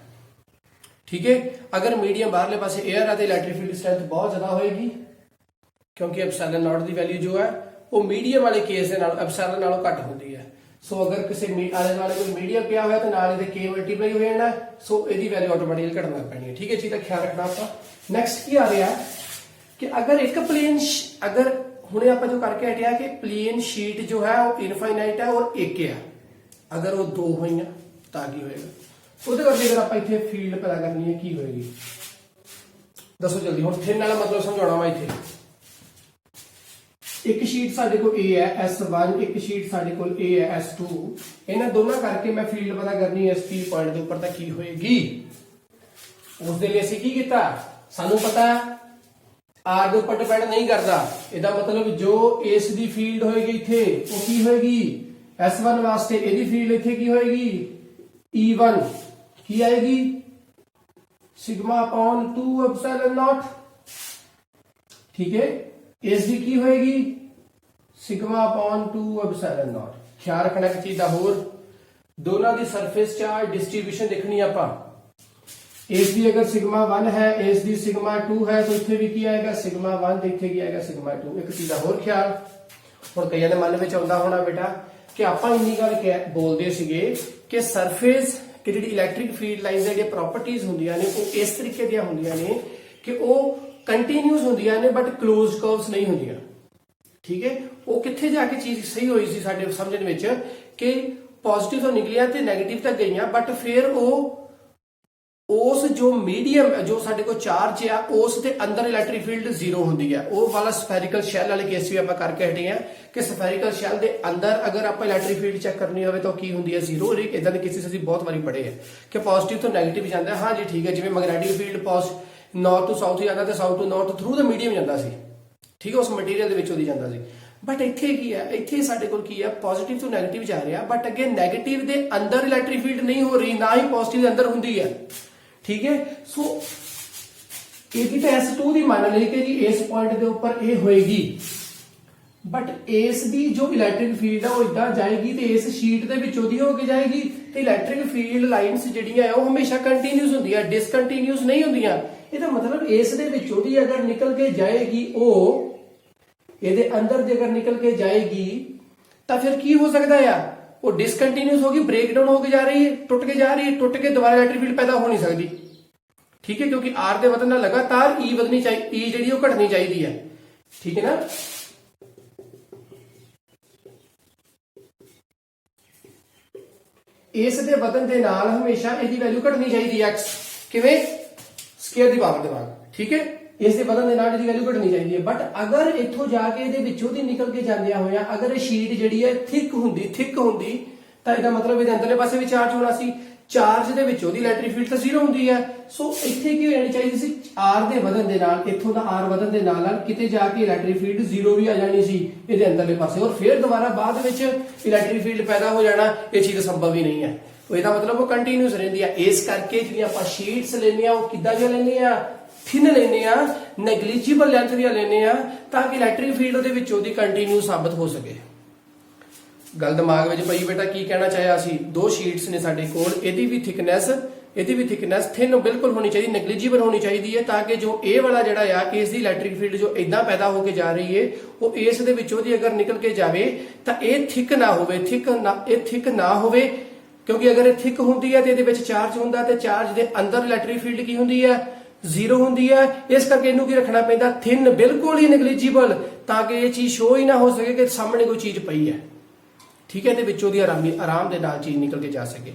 ठीक है अगर मीडियम बाहरले पासे एयर है तो इलैक्ट्रिक फील्ड स्ट्रेंथ बहुत ज्यादा होएगी क्योंकि एप्सिलॉन नॉट की वैल्यू जो है वो मीडियम वाले केस के नाल एप्सिलॉन नालों घट होती है सो अगर किसी आले दुआले कोई मीडियम पिया हुआ तो नाल इहदे के मल्टीप्लाई हो जाना सो इसकी वैल्यू ऑटोमैटिकली घटना लग पैनी है ठीक है चीज का ख्याल रखना आपका नेक्स्ट की आ रहा है कि अगर एक प्लेन अगर हुणे आपां जो करके हटिया कि प्लेन शीट जो है वो इनफाइनाइट है और एक है अगर वो दो होईयां तां की होएगा ਉਹਦੇ ਕਰਕੇ अगर आपां इत्थे फील्ड पैदा करनी है की होएगी दसो जल्दी हुण थिन वाला मतलब समझाउणा वा इत्थे एक शीट साडे कोल A है S1 एक शीट साडे कोल A है S2 इन्हां दोनों करके मैं फील्ड पता करनी है इस P पॉइंट के ऊपर तां की होएगी उस दे लई असीं की कीता सानू पता है आर के उपर डिपेंड नहीं करता इसका मतलब जो इस दी फील्ड होएगी इत्थे वो की होएगी S1 वास्ते इहदी फील्ड इत्थे की होएगी E1 की आएगी सिग्मा अपॉन 2 एप्सिलॉन नॉट ठीक है इस दी की होएगी सिग्मा अपॉन 2 एप्सिलॉन नॉट ख्याल रखना एक चीज दा होर दोनों की सरफेस चार्ज डिस्ट्रीब्यूशन देखनी आपां इस दी अगर सिग्मा 1 है इस दी सिग्मा 2 है तो इत्थे भी की आएगा सिग्मा 1 ते इत्थे की आएगा सिग्मा 2 एक चीज दा होर ख्याल हुण कईयां दे मन विच आउंदा होना बेटा कि आपां इन्नी गल बोलदे सीगे कि सरफेस कि जिहड़ी इलैक्ट्रिक फील्ड लाइनस दी प्रॉपर्टीज हुंदियां ने वो इस तरीके दी हुंदियां ने कि वो कंटीन्यूअस हुंदियां ने बट क्लोज कर्व्स नहीं हुंदियां ठीक है वो कित्थे जाके चीज सही होई सी साडे समझण विच कि पॉजिटिव तो निकलियां ते नैगेटिव तक गईयां बट फिर वो उस जो मीडियम जो साडे को चार्ज आ उस दे अंदर इलैक्ट्रिक फील्ड जीरो हुंदी है। वो वाला स्फेरिकल शैल वाले केस भी आपां करके हटे हैं कि स्फेरिकल शैल दे अंदर अगर आपां इलैक्ट्रिक फील्ड चेक करनी होवे तो की हुंदी है जीरो। इदां दे केसेस असीं बहुत बारी पढ़े हैं कि पॉजिटिव तो नैगेटिव जांदा है। हाँ जी ठीक है, जिवें magnetic field north to south जांदा ते south to north through the medium जांदा सी, ठीक है, उस मटीरियल दे विचों दी जांदा सी। बट इत्थे की है, इत्थे साडे कोल की है पॉजिटिव टू नैगेटिव जा रहा, बट अगे नैगेटिव दे अंदर इलैक्ट्रिक फील्ड नहीं हो रही, ना ही पॉजिटिव दे अंदर हुंदी है, ठीक है। सो यदि तो S2 दी मान ली कि जी इस पॉइंट के ऊपर ये होएगी, बट इस दी जो इलैक्ट्रिक फील्ड है वो इदां जाएगी तो इस शीट दे विचों दी होके जाएगी तो इलैक्ट्रिक फील्ड लाइनस जिहड़ियां है वो हमेशा कंटीन्यूअस हुंदी है, डिसकंटीन्यूअस नहीं हुंदियां। ਇਹਦਾ मतलब इस दे विचों दी अगर निकल के जाएगी वो ਇਹਦੇ अंदर दे अगर निकल के जाएगी तो फिर की हो सकता है, वो डिसकंटीन्यूअस होगी, ब्रेक डाउन होके जा रही है, टुट के जा रही है, टुट के दोबारा इलैक्ट्रिक फील्ड पैदा हो नहीं सकती, ठीक है, क्योंकि आर दे वधन नाल लगातार ई वधनी चाहिए, ई जिहड़ी वो घटनी चाहिए है, ठीक है ना। इस दे वधन दे नाल हमेशा इसदी वैल्यू घटनी चाहिए एक्स, किवें स्केयर दी पावर दे नाल, ठीक है, इस दे वधन दे नाल इसदी वैल्यू घटनी चाहिए। बट अगर इत्थों जाके इहदे विचों दी निकल के जांदियां होया अगर ये शीट जिहड़ी है थिक हुंदी तां इहदा मतलब इहदे अंदरले पासे भी चार्ज होना सी, चार्ज दे विचों दी इलैक्ट्रिक फील्ड तां जीरो हुंदी है। सो इत्थे की हो जानी चाहिए सी, आर दे वधन दे नाल इत्थों दा आर वधन दे नाल किते जाके इलैक्ट्रिक फील्ड जीरो भी आ जानी सी इहदे अंदरले पासे, और फिर दोबारा बाद विच इलैक्ट्रिक फील्ड पैदा हो जाना, ये चीज संभव ही नहीं है। तो ਇਹਦਾ मतलब वो कंटीन्यूअस रहती है। इस करके ਜਿਹੜੀਆਂ ਆਪਾਂ ਸ਼ੀਟਸ ਲੈਨੇ ਆ ਉਹ ਕਿੱਦਾਂ ਦੀਆਂ ਲੈਨੇ ਆ, ਥਿਨ ਲੈਨੇ ਆ, ਨੈਗਲੀਜੀਬਲ ਲੈਂਥ ਦੀਆਂ ਲੈਨੇ ਆ ਤਾਂ ਕਿ ਇਲੈਕਟ੍ਰਿਕ ਫੀਲਡ ਉਹਦੇ ਵਿੱਚੋਂ ਦੀ ਕੰਟੀਨਿਊ ਸਾਬਤ ਹੋ ਸਕੇ। ਗੱਲ ਦਿਮਾਗ ਵਿੱਚ ਪਈ ਬੇਟਾ, ਕੀ ਕਹਿਣਾ ਚਾਹਿਆ ਸੀ, ਦੋ ਸ਼ੀਟਸ ਨੇ ਸਾਡੇ ਕੋਲ, ਇਹਦੀ ਵੀ ਥਿਕਨੈਸ ਥਿਨ ਬਿਲਕੁਲ ਹੋਣੀ ਚਾਹੀਦੀ, ਨੈਗਲੀਜੀਬਲ ਹੋਣੀ ਚਾਹੀਦੀ ਹੈ ਤਾਂ ਕਿ ਜੋ ਇਹ ਵਾਲਾ ਜਿਹੜਾ ਆ ਇਸ ਦੀ ਇਲੈਕਟ੍ਰਿਕ ਫੀਲਡ ਜੋ ਇਦਾਂ ਪੈਦਾ ਹੋ ਕੇ ਜਾ ਰਹੀ ਹੈ ਉਹ ਇਸ ਦੇ ਵਿੱਚੋਂ ਦੀ ਅਗਰ ਨਿਕਲ ਕੇ ਜਾਵੇ ਤਾਂ ਇਹ ਥਿਕ ਨਾ ਹੋਵੇ, ਥਿਕ ਨਾ ਹੋਵੇ, क्योंकि अगर ये थिक होंदी है तो ये चार्ज होंदा ते चार्ज दे अंदर इलैक्ट्रिक फील्ड की होंदी है जीरो होंदी है। इस करके इनू की रखना पैंदा थिन, बिल्कुल ही नेगलिजिबल, ताकि ये चीज शो ही ना हो सके कि सामने कोई चीज पई है, ठीक है, ते विचों दी आराम दे नाल चीज निकल के जा सके,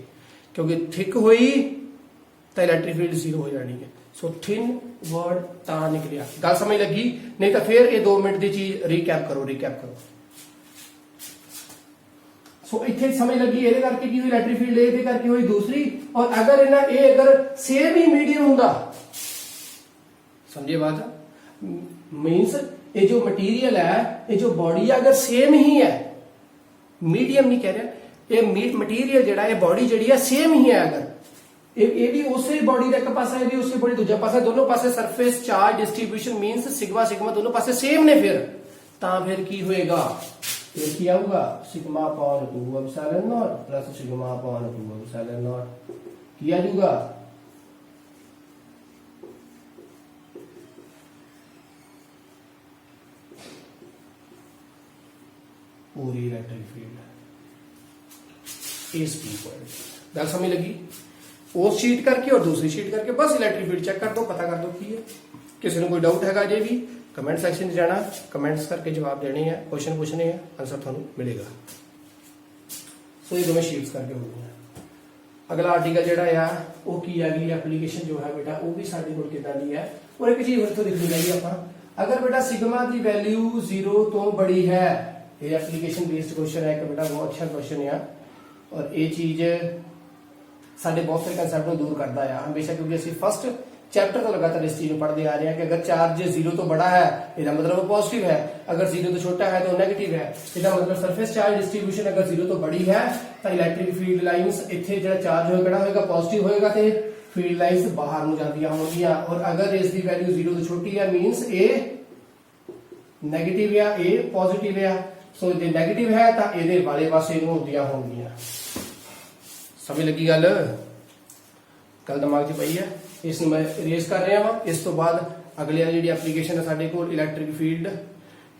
क्योंकि थिक हुई तो इलैक्ट्रिक फील्ड जीरो हो जानी है। सो थिन वर्ड ता निकलिया, गल समझ लगी, नहीं तो फिर ये 2 मिनट की चीज रिकैप करो। सो इत्थे समझ लगी, ਇਹਦੇ ਕਰਕੇ ਕੀ ਹੋਈ ਇਲੈਕਟ੍ਰਿਕ ਫੀਲਡ, ਇਹਦੇ ਕਰਕੇ ਹੋਈ दूसरी। और अगर इना ये अगर सेम ही मीडियम होंदा, समझे बात, मींस ये जो मटीरियल है, ये जो बॉडी है अगर सेम ही है, मीडियम नहीं कह रहा, ये मटीरियल जिहड़ा है बॉडी जिहड़ी है सेम ही है, अगर ये भी उसी बॉडी का एक पासा, ये भी उसी बॉडी दूजा पासा, दोनों पासे surface charge distribution means sigma दोनों पासे सेम ने, फिर की होएगा, ये क्या होगा, sigma upon 2 epsilon not plus sigma upon 2 epsilon not किया जाएगा। पूरी इलेक्ट्रिक फील्ड इस पी पॉइंट, गल समझ लगी, उस शीट करके और दूसरी शीट करके बस इलेक्ट्रिक फील्ड चेक कर दो, पता कर दो की है। किसी ने कोई डाउट हैगा जे भी कमेंट सैक्शन जाना, कमेंट्स करके जवाब देने हैं, क्वेश्चन पूछने हैं, आंसर थानू मिलेगा। सो ये दोनों शीट्स करके हो गई है। अगला आर्टिकल जिहड़ा है वो की है, एप्लीकेशन जो है बेटा वो भी साडी कोल किदां दी है, और एक चीज इत्थों दिखनी चाहिए आपां, अगर बेटा सिग्मा की वैल्यू 0 तो बड़ी है, ये एप्लीकेशन बेस्ड क्वेश्चन है एक बेटा, बहुत अच्छा क्वेश्चन है, और ये चीज साडे बहुत सारे कंसेप्ट को दूर करता है हमेशा, क्योंकि असीं फर्स्ट चैप्टर तो लगातार इस चीज में पढ़ते आ रहे हैं कि अगर चार्ज 0 तो बड़ा है इसका मतलब वो पॉजिटिव है, अगर 0 तो छोटा है तो नेगेटिव है, इसका मतलब सरफेस चार्ज डिस्ट्रीब्यूशन अगर 0 तो बड़ी है तो इलैक्ट्रिक फील्ड लाइंस इत्थे जो चार्ज होएगा पॉजिटिव होएगा तो फील्ड लाइंस बाहर ਨੂੰ ਜਾਂਦੀਆਂ ਹੋਣਗੀਆਂ, और अगर इस दी वैल्यू 0 तो छोटी है मींस ए नेगेटिव या ए पॉजिटिव है। सो जे नेगेटिव है तो ਇਹਦੇ ਵਾਲੇ ਪਾਸੇ ਨੂੰ ਹੁੰਦੀਆਂ ਹੋਣਗੀਆਂ। ਸਮਝ ਲੱਗੀ ਗੱਲ दिमाग 'ਚ ਪਈ ਹੈ। इस मैं रेस कर रहा वा। इस तो बाद अगली जी एप्लीकेशन है साडे कोल electric field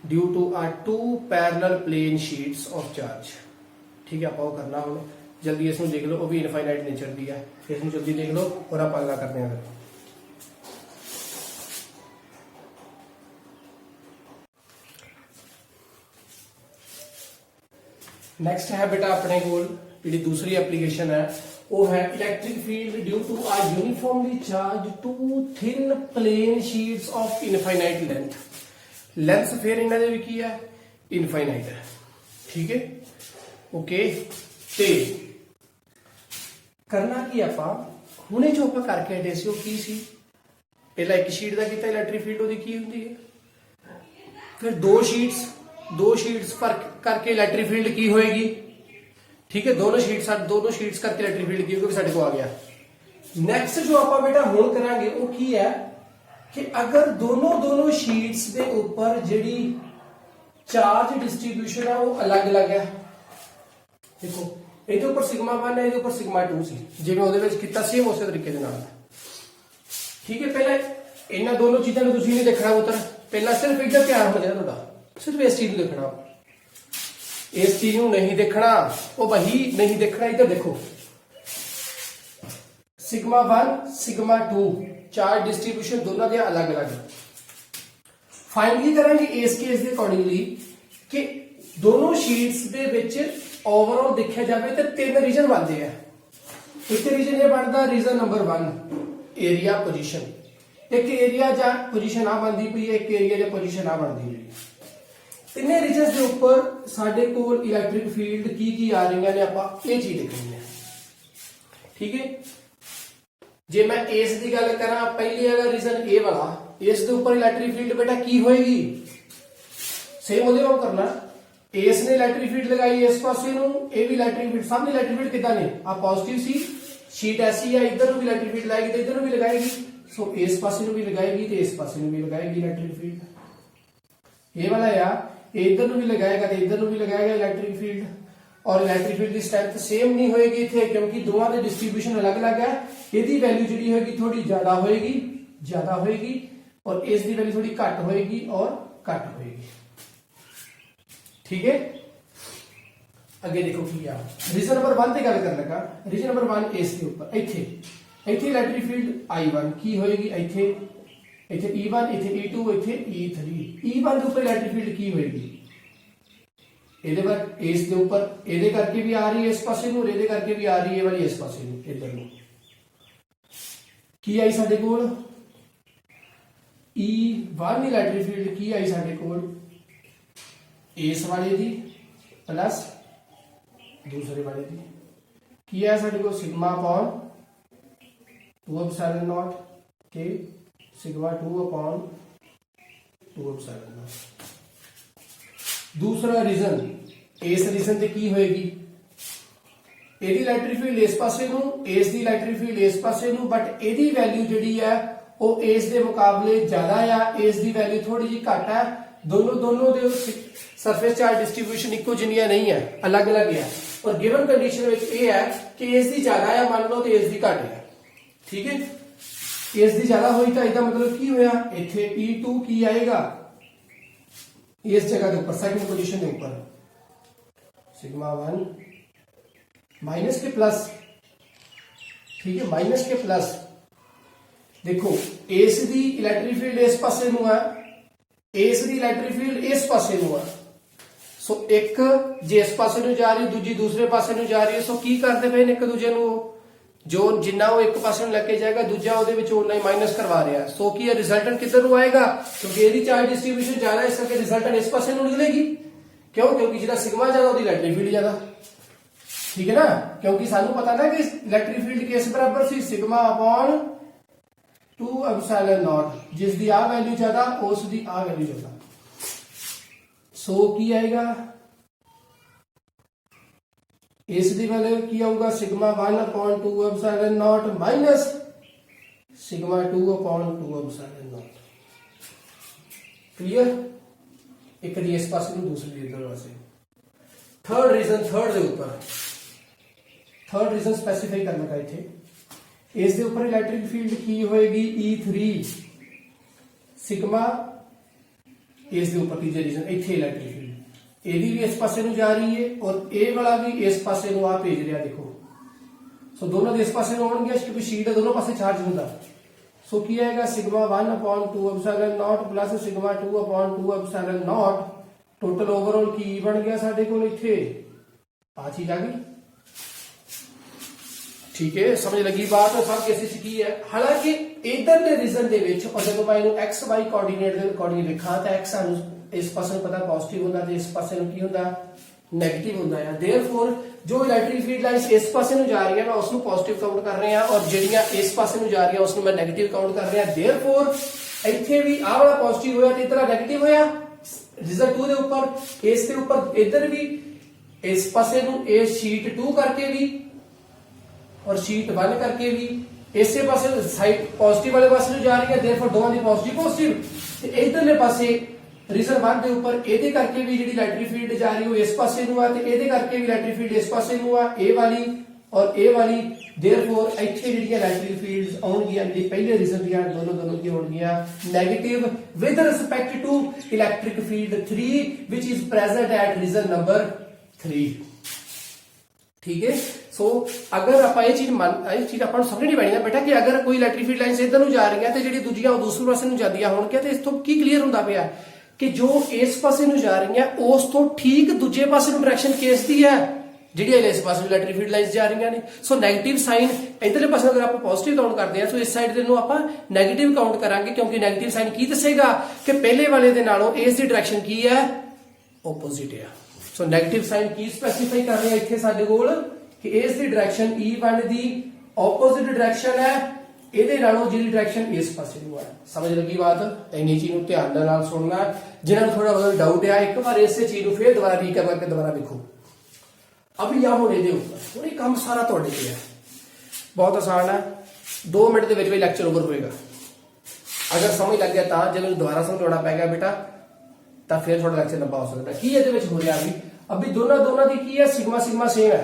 due to R 2 parallel plane sheets of charge, ठीक है, आप करना हम जल्दी इसमें देख लो, वो भी इनफाइनाइट नेचर दी है, इसमें जल्दी देख लो और आप अगला करते हैं। नेक्स्ट है बेटा अपने कोल जी दूसरी एप्लीकेशन है वो है electric field due to a uniformly charge two thin plane sheets of infinite length. Length फिर इन्होंने भी की है इनफाइनाइट है, ठीक है ओके। ते करना की आपां हुणे जो आपां करके हटे सी की सी, पहला एक शीट का किया इलेक्ट्रिक फील्ड ओदी की हुंदी है, फिर दो शीट्स पर करके इलेक्ट्रिक फील्ड की होएगी, ठीक है। दोनों शीट्स करके इलेक्ट्रिक फील्ड की होगी, साडे को आ गया। नेक्स्ट जो आप बेटा हुण करांगे वो की है कि अगर दोनों शीट्स दे ऊपर जिहड़ी चार्ज डिस्ट्रीब्यूशन है वो अलग अलग है। देखो ਇਹਦੇ ਉੱਪਰ सिग्मा 1 है, ਇਹਦੇ ਉੱਪਰ सिग्मा 2 ਸੀ, ਜਿਵੇਂ ਉਹਦੇ ਵਿੱਚ ਕੀਤਾ ਸੇਮ ਉਸੇ ਤਰੀਕੇ ਦੇ ਨਾਲ, ठीक है। पहले ਇਹਨਾਂ दोनों चीजों को ਤੁਸੀਂ नहीं देखना उतर, पहला सिर्फ इधर ध्यान हो जाए ਤੁਹਾਡਾ, सिर्फ इस चीज को देखना, इस चीज को नहीं देखना, वो वही नहीं देखना। इधर देखो सिग्मा 1 सिग्मा 2 चार्ज डिस्ट्रीब्यूशन दोनों के अलग अलग। फाइनली करेंगे इस केस के अकॉर्डिंगली कि दोनों शीट्स दे विच ओवरऑल देखा जाए तो 3 रीजन बनते हैं। एक रीजन यह बनता रीजन नंबर 1 एरिया पोजीशन, एक एरिया या पोजीशन आ बनती पई है, एक एरिया या पोजीशन आ बनती पई। तिने रीजन के ऊपर साडे कोल इलैक्ट्रिक फील्ड की आ रही ने, आपां ये चीज देखनी है, ठीक है। जे मैं इस दी गल करा, पहली वाला रीजन ए वाला, इस दे ऊपर इलैक्ट्रिक फील्ड बेटा की होएगी, सेम ओदे वांग करना। इस ने इलैक्ट्रिक फील्ड लगाई इस पासे नूं, ए भी इलैक्ट्रिक फील्ड, सामने इलैक्ट्रिक फील्ड किदां ने आ पॉजिटिव सी, शीट ऐसी है, इधर भी इलैक्ट्रिक फील्ड लाएगी तो इधर भी लगाएगी, सो इस पासे नूं भी लगाएगी तो इस पासे नूं भी लगाएगी इलैक्ट्रिक फील्ड। ए वाला या इधर भी लगाएगा तो इधर भी लगाएगा इलैक्ट्रिक फील्ड, और इलैक्ट्रिक फील्ड की स्ट्रेंथ सेम नहीं होएगी इथे, क्योंकि दोवां दे डिस्ट्रीब्यूशन अलग अलग है। इहदी वैल्यू जिहड़ी होएगी थोड़ी ज्यादा होएगी और इस दी वैल्यू थोड़ी घट होएगी और घट होएगी, ठीक है। अगे देखो की आ रीजन नंबर 1 ते गल कर लगा। रीजन नंबर 1 इस के ऊपर इथे इलैक्ट्रिक फील्ड I1 की होएगी, इथे E1, इथे E2, इथे E3। E1 के ऊपर इलैक्ट्रिक फील्ड की होएगी, ਇਹਦੇ ਪਰ ਇਸ ਦੇ ਉੱਪਰ ਇਹਦੇ ਕਰਕੇ ਵੀ ਆ ਰਹੀ ਹੈ ਇਸ ਪਾਸੇ ਨੂੰ, ਇਹਦੇ ਕਰਕੇ ਵੀ ਆ ਰਹੀ ਹੈ ਵਾਲੀ ਇਸ ਪਾਸੇ ਨੂੰ, ਇਧਰ ਨੂੰ ਕੀ ਆਈ ਸਾਡੇ ਕੋਲ E1 ਇਲੈਕਟ੍ਰਿਕ ਫੀਲਡ ਕੀ ਆਈ ਸਾਡੇ ਕੋਲ ਇਸ ਵਾਲੇ ਦੀ प्लस दूसरे वाले ਦੀ ਕੀ ਹੈ ਸਾਡੇ ਕੋਲ सिग्मा अपॉन 2 एप्सिलॉन नॉट के सिग्मा 2 अपॉन 2 एप्सिलॉन नॉट। दूसरा रीजन इस रीजन से की होएगी, एदी इलैक्ट्रिक फील्ड इस पासे नूं, इस दी इलैक्ट्रिक फील्ड इस पासे नूं, बट एदी वैल्यू जिहड़ी है वो इस दे मुकाबले ज्यादा है, इस दी वैल्यू थोड़ी जी घट है। दोनों दे सरफेस चार्ज डिस्ट्रीब्यूशन इक्को जिन्नियां नहीं है, अलग अलग है, और गिवन कंडीशन विच ये है कि इस दी ज्यादा है मान लो तो इस दी घट है, ठीक है। इस दी ज्यादा हुई तो इसका मतलब की होया, इत्थे E2 की आएगा इस जगह के ऊपर सेकंड पोजीशन के ऊपर सिग्मा 1 माइनस के प्लस, ठीक है, माइनस के प्लस। देखो इस दी इलैक्ट्रिक फील्ड इस पासे नूं है, इस दी इलैक्ट्रिक फील्ड इस पासे नूं है, सो एक जे इस पासे नूं जा रही है, दूजी दूसरे पासे नूं जा रही है, सो की करते पे एक दूजे नूं जो जिन्ना वो एक पासे नूं लेके जाएगा दूजा ਉਹਦੇ ਵਿੱਚ ਉਨਾ ਹੀ माइनस करवा रहा है, सो की रिजल्टेंट किधर ਨੂੰ आएगा, क्योंकि ਇਹਦੀ चार्ज डिस्ट्रीब्यूशन ज्यादा है, इस करके रिजल्टेंट इस पासे ਨੂੰ निकलेगी। क्यों? क्योंकि जिहड़ा सिग्मा ज्यादा ਉਹਦੀ इलैक्ट्रिक फील्ड ज्यादा, ठीक है ना, क्योंकि सानू पता ना कि इलैक्ट्रिक फील्ड किस बराबर सी सिग्मा अपॉन 2 एप्सिलॉन नॉट, जिस दी आ वैल्यू ज्यादा उस दी आ वैल्यू ज्यादा, सो की आएगा इस दी वैल्यू की आऊगा sigma 1 upon 2 epsilon naught minus sigma 2 upon 2 epsilon naught. Clear? एक दी इस पासे नूं दूसरी इधर पासे। थर्ड दे ऊपर थर्ड रीजन स्पेसिफाई करना का इथे इस दे ऊपर इलैक्ट्रिक फील्ड की होएगी E3 सिग्मा, इस दे ऊपर तीसरा रीजन इथे इलैक्ट्रिक फील्ड एदी भी इस पासे नूं जा रही है और ए वाला भी इस पासे नूं आ भेज रहा, देखो सो दोनों दे इस पासे नूं आउणगे क्योंकि शीट दोनों पासे चार्ज हुंदा, सो की आएगा sigma 1 upon 2 epsilon not plus sigma 2 upon 2 epsilon not. Total overall की बन गया साडे कोल इथे आ चीज आ गई, ठीक है, समझ लगी बात। सब केसेस की है। हालांकि इधरले रीजन दे विच और जब मैं इनू एक्स वाई कोऑर्डिनेट दे अकॉर्डिंग लिखा तो एक्स सानू इस पासे नूं पता पॉजिटिव हुंदा ते इस पासे नूं की हुंदा नेगेटिव हुंदा है। देयरफॉर जो इलेक्ट्रिक फील्ड लाइन्स इस पासे नूं जा रही है मैं उसनूं पॉजिटिव काउंट कर रहे हैं और ਜਿਹੜੀਆਂ इस पासे नूं जा रही है उसनूं मैं नेगेटिव काउंट कर रहे हैं। देयरफॉर ਇੱਥੇ ਵੀ ਆਹ ਵਾਲਾ पॉजिटिव होया ते इधर नेगेटिव होया। रिजल्ट 2 दे ऊपर इस दे ऊपर इधर भी इस पासे नूं ए शीट 2 करके भी और शीट 1 करके भी इसे पासे साइड पॉजिटिव वाले पासे ਨੂੰ ਜਾ ਰਹੀ ਹੈ। देयरफॉर दोवां ਦੀ पॉजिटिव ਤੇ ਇਧਰਲੇ ਪਾਸੇ रीजन 1 ਦੇ ਉੱਪਰ ਇਹਦੇ ਕਰਕੇ ਵੀ ਜਿਹੜੀ ਇਲੈਕਟ੍ਰਿਕ ਫੀਲਡ ਜਾ ਰਹੀ ਉਹ ਇਸ ਪਾਸੇ ਨੂੰ ਆ ਤੇ ਇਹਦੇ ਕਰਕੇ ਵੀ ਇਲੈਕਟ੍ਰਿਕ ਫੀਲਡ ਇਸ ਪਾਸੇ ਨੂੰ ਆ ਇਹ ਵਾਲੀ ਔਰ ਇਹ ਵਾਲੀ। देयरफॉर ਇੱਥੇ ਜਿਹੜੀਆਂ ਇਲੈਕਟ੍ਰਿਕ ਫੀਲਡਸ ਆਉਣਗੀਆਂ ਜਿਹੜੀ ਪਹਿਲੇ ਰੀਜ਼ਨ ਦੀਆਂ ਦੋਨੋਂ ਕੀ ਹੋਣਗੀਆਂ negative with respect to electric field 3 ਵਿਚ is present at region number 3। ठीक है। सो अगर आप ये चीज अपन समझनी पैनी है बेटा कि अगर कोई इलैक्ट्रिक फील्ड लाइन्स इधर ਨੂੰ ਜਾ ਰਹੀਆਂ ਤੇ ਜਿਹੜੀ ਦੂਜੀਆਂ ਉਹ ਦੂਸਰੇ ਪਾਸੇ ਨੂੰ ਜਾਂਦੀਆਂ ਹੋਣਗੀਆਂ ਤੇ ਇਸ ਤੋਂ ਕੀ ਕਲੀਅਰ ਹੁੰਦਾ ਪਿਆ ਕਿ ਜੋ ਇਸ ਪਾਸੇ ਨੂੰ ਜਾ ਰਹੀਆਂ ਉਸ ਤੋਂ ਠੀਕ ਦੂਜੇ ਪਾਸੇ ਨੂੰ ਡਾਇਰੈਕਸ਼ਨ ਕਿਸ ਦੀ ਹੈ ਜਿਹੜੀ ਇਸ ਪਾਸੇ ਨੂੰ ਇਲੈਕਟ੍ਰਿਕ ਫੀਲਡ ਲਾਈਨਸ ਜਾ ਰਹੀਆਂ ਨੇ। ਸੋ 네ਗੇਟਿਵ ਸਾਈਨ ਇਧਰਲੇ ਪਾਸੇ ਅਗਰ ਆਪਾਂ ਪੋਜ਼ਿਟਿਵ ਕਾਊਂਟ ਕਰਦੇ ਹਾਂ ਸੋ ਇਸ ਸਾਈਡ ਦੇ ਨੂੰ ਆਪਾਂ 네ਗੇਟਿਵ ਕਾਊਂਟ ਕਰਾਂਗੇ ਕਿਉਂਕਿ 네ਗੇਟਿਵ ਸਾਈਨ ਕੀ ਦੱਸੇਗਾ ਕਿ ਪਹਿਲੇ ਵਾਲੇ ਦੇ ਨਾਲੋਂ ਇਸ ਦੀ ਡਾਇਰੈਕਸ਼ਨ ਕੀ ਹੈ ਆਪੋਜ਼ਿਟ ਹੈ। ਸੋ 네ਗੇਟਿਵ ਸਾਈਨ ਕੀ ਸਪੈਸੀਫਾਈ ਕਰ ਰਹੇ ਆ ਇੱਥੇ ਸਾਡੇ ਕੋਲ कि इस the direction E1 the opposite direction है ਇਹਦੇ ਨਾਲੋਂ ਜਿਹੜੀ ਡਾਇਰੈਕਸ਼ਨ ਇਸ ਪਾਸੇ ਨੂੰ ਹੈ। ਸਮਝ ਲੱਗੀ ਬਾਤ। ਇੰਨੀ ਚੀਜ਼ ਨੂੰ ਧਿਆਨ ਦੇ ਨਾਲ ਸੁਣਨਾ। ਜਿਹਨਾਂ ਨੂੰ ਥੋੜਾ ਬਹੁਤ ਡਾਊਟ ਆ ਇੱਕ ਵਾਰ ਇਸੇ ਚੀਜ਼ ਨੂੰ ਫੇਰ ਦੁਬਾਰਾ ਰੀਕੈਪ ਕਰਕੇ ਦੁਬਾਰਾ ਲਿਖੋ। ਅਭੀ ਆ ਹੁਣ ਇਹਦੇ ਉੱਪਰ ਹੁਣ ਇਹ ਕੰਮ ਸਾਰਾ ਤੁਹਾਡੇ ਤੇ ਹੈ। ਬਹੁਤ ਆਸਾਨ ਹੈ। 2 ਮਿੰਟ ਦੇ ਵਿੱਚ ਲੈਕਚਰ ਓਵਰ ਹੋਏਗਾ। ਅਗਰ ਸਮਝ ਲੱਗ ਗਿਆ ਤਾਂ ਜੇ ਮੈਨੂੰ ਦੁਬਾਰਾ ਸਮਝਾਉਣਾ ਪੈ ਗਿਆ ਬੇਟਾ ਤਾਂ ਫਿਰ ਤੁਹਾਡਾ ਲੈਕਚਰ ਲੰਬਾ ਹੋ ਸਕਦਾ। ਕੀ ਇਹਦੇ ਵਿੱਚ ਹੋ ਰਿਹਾ ਅਭੀ ਦੋਨਾਂ ਦੀ ਕੀ ਹੈ ਸਿਗਮਾ ਸੇਮ ਹੈ।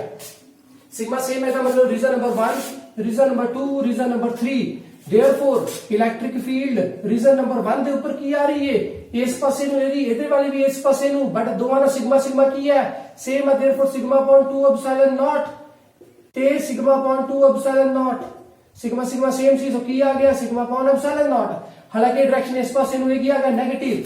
सिग्मा सेम है मतलब region number 1 region number 2 region number 3। Therefore electric field region number 1 ਦੇ ਉੱਪਰ ਕੀ ਆ ਰਹੀ ਹੈ ਇਸ ਪਾਸੇ ਨੂੰ ਇਹਦੇ ਵਾਲੀ ਵੀ ਇਸ ਪਾਸੇ ਨੂੰ ਬਟ ਦੋਵਾਂ ਦਾ ਸਿਗਮਾ ਕੀ ਹੈ ਸੇਮ ਹੈ। Therefore sigma upon 2 epsilon naught ਤੇ sigma upon 2 epsilon naught sigma same ਸੀ ਸੋ ਕੀ ਆ ਗਿਆ सिग्मा अपॉन एप्सिलॉन नॉट। ਹਾਲਾਂਕਿ डायरेक्शन ਇਸ ਪਾਸੇ ਨੂੰ ਹੈਗੀ ਆਗਾ 네ਗੇਟਿਵ।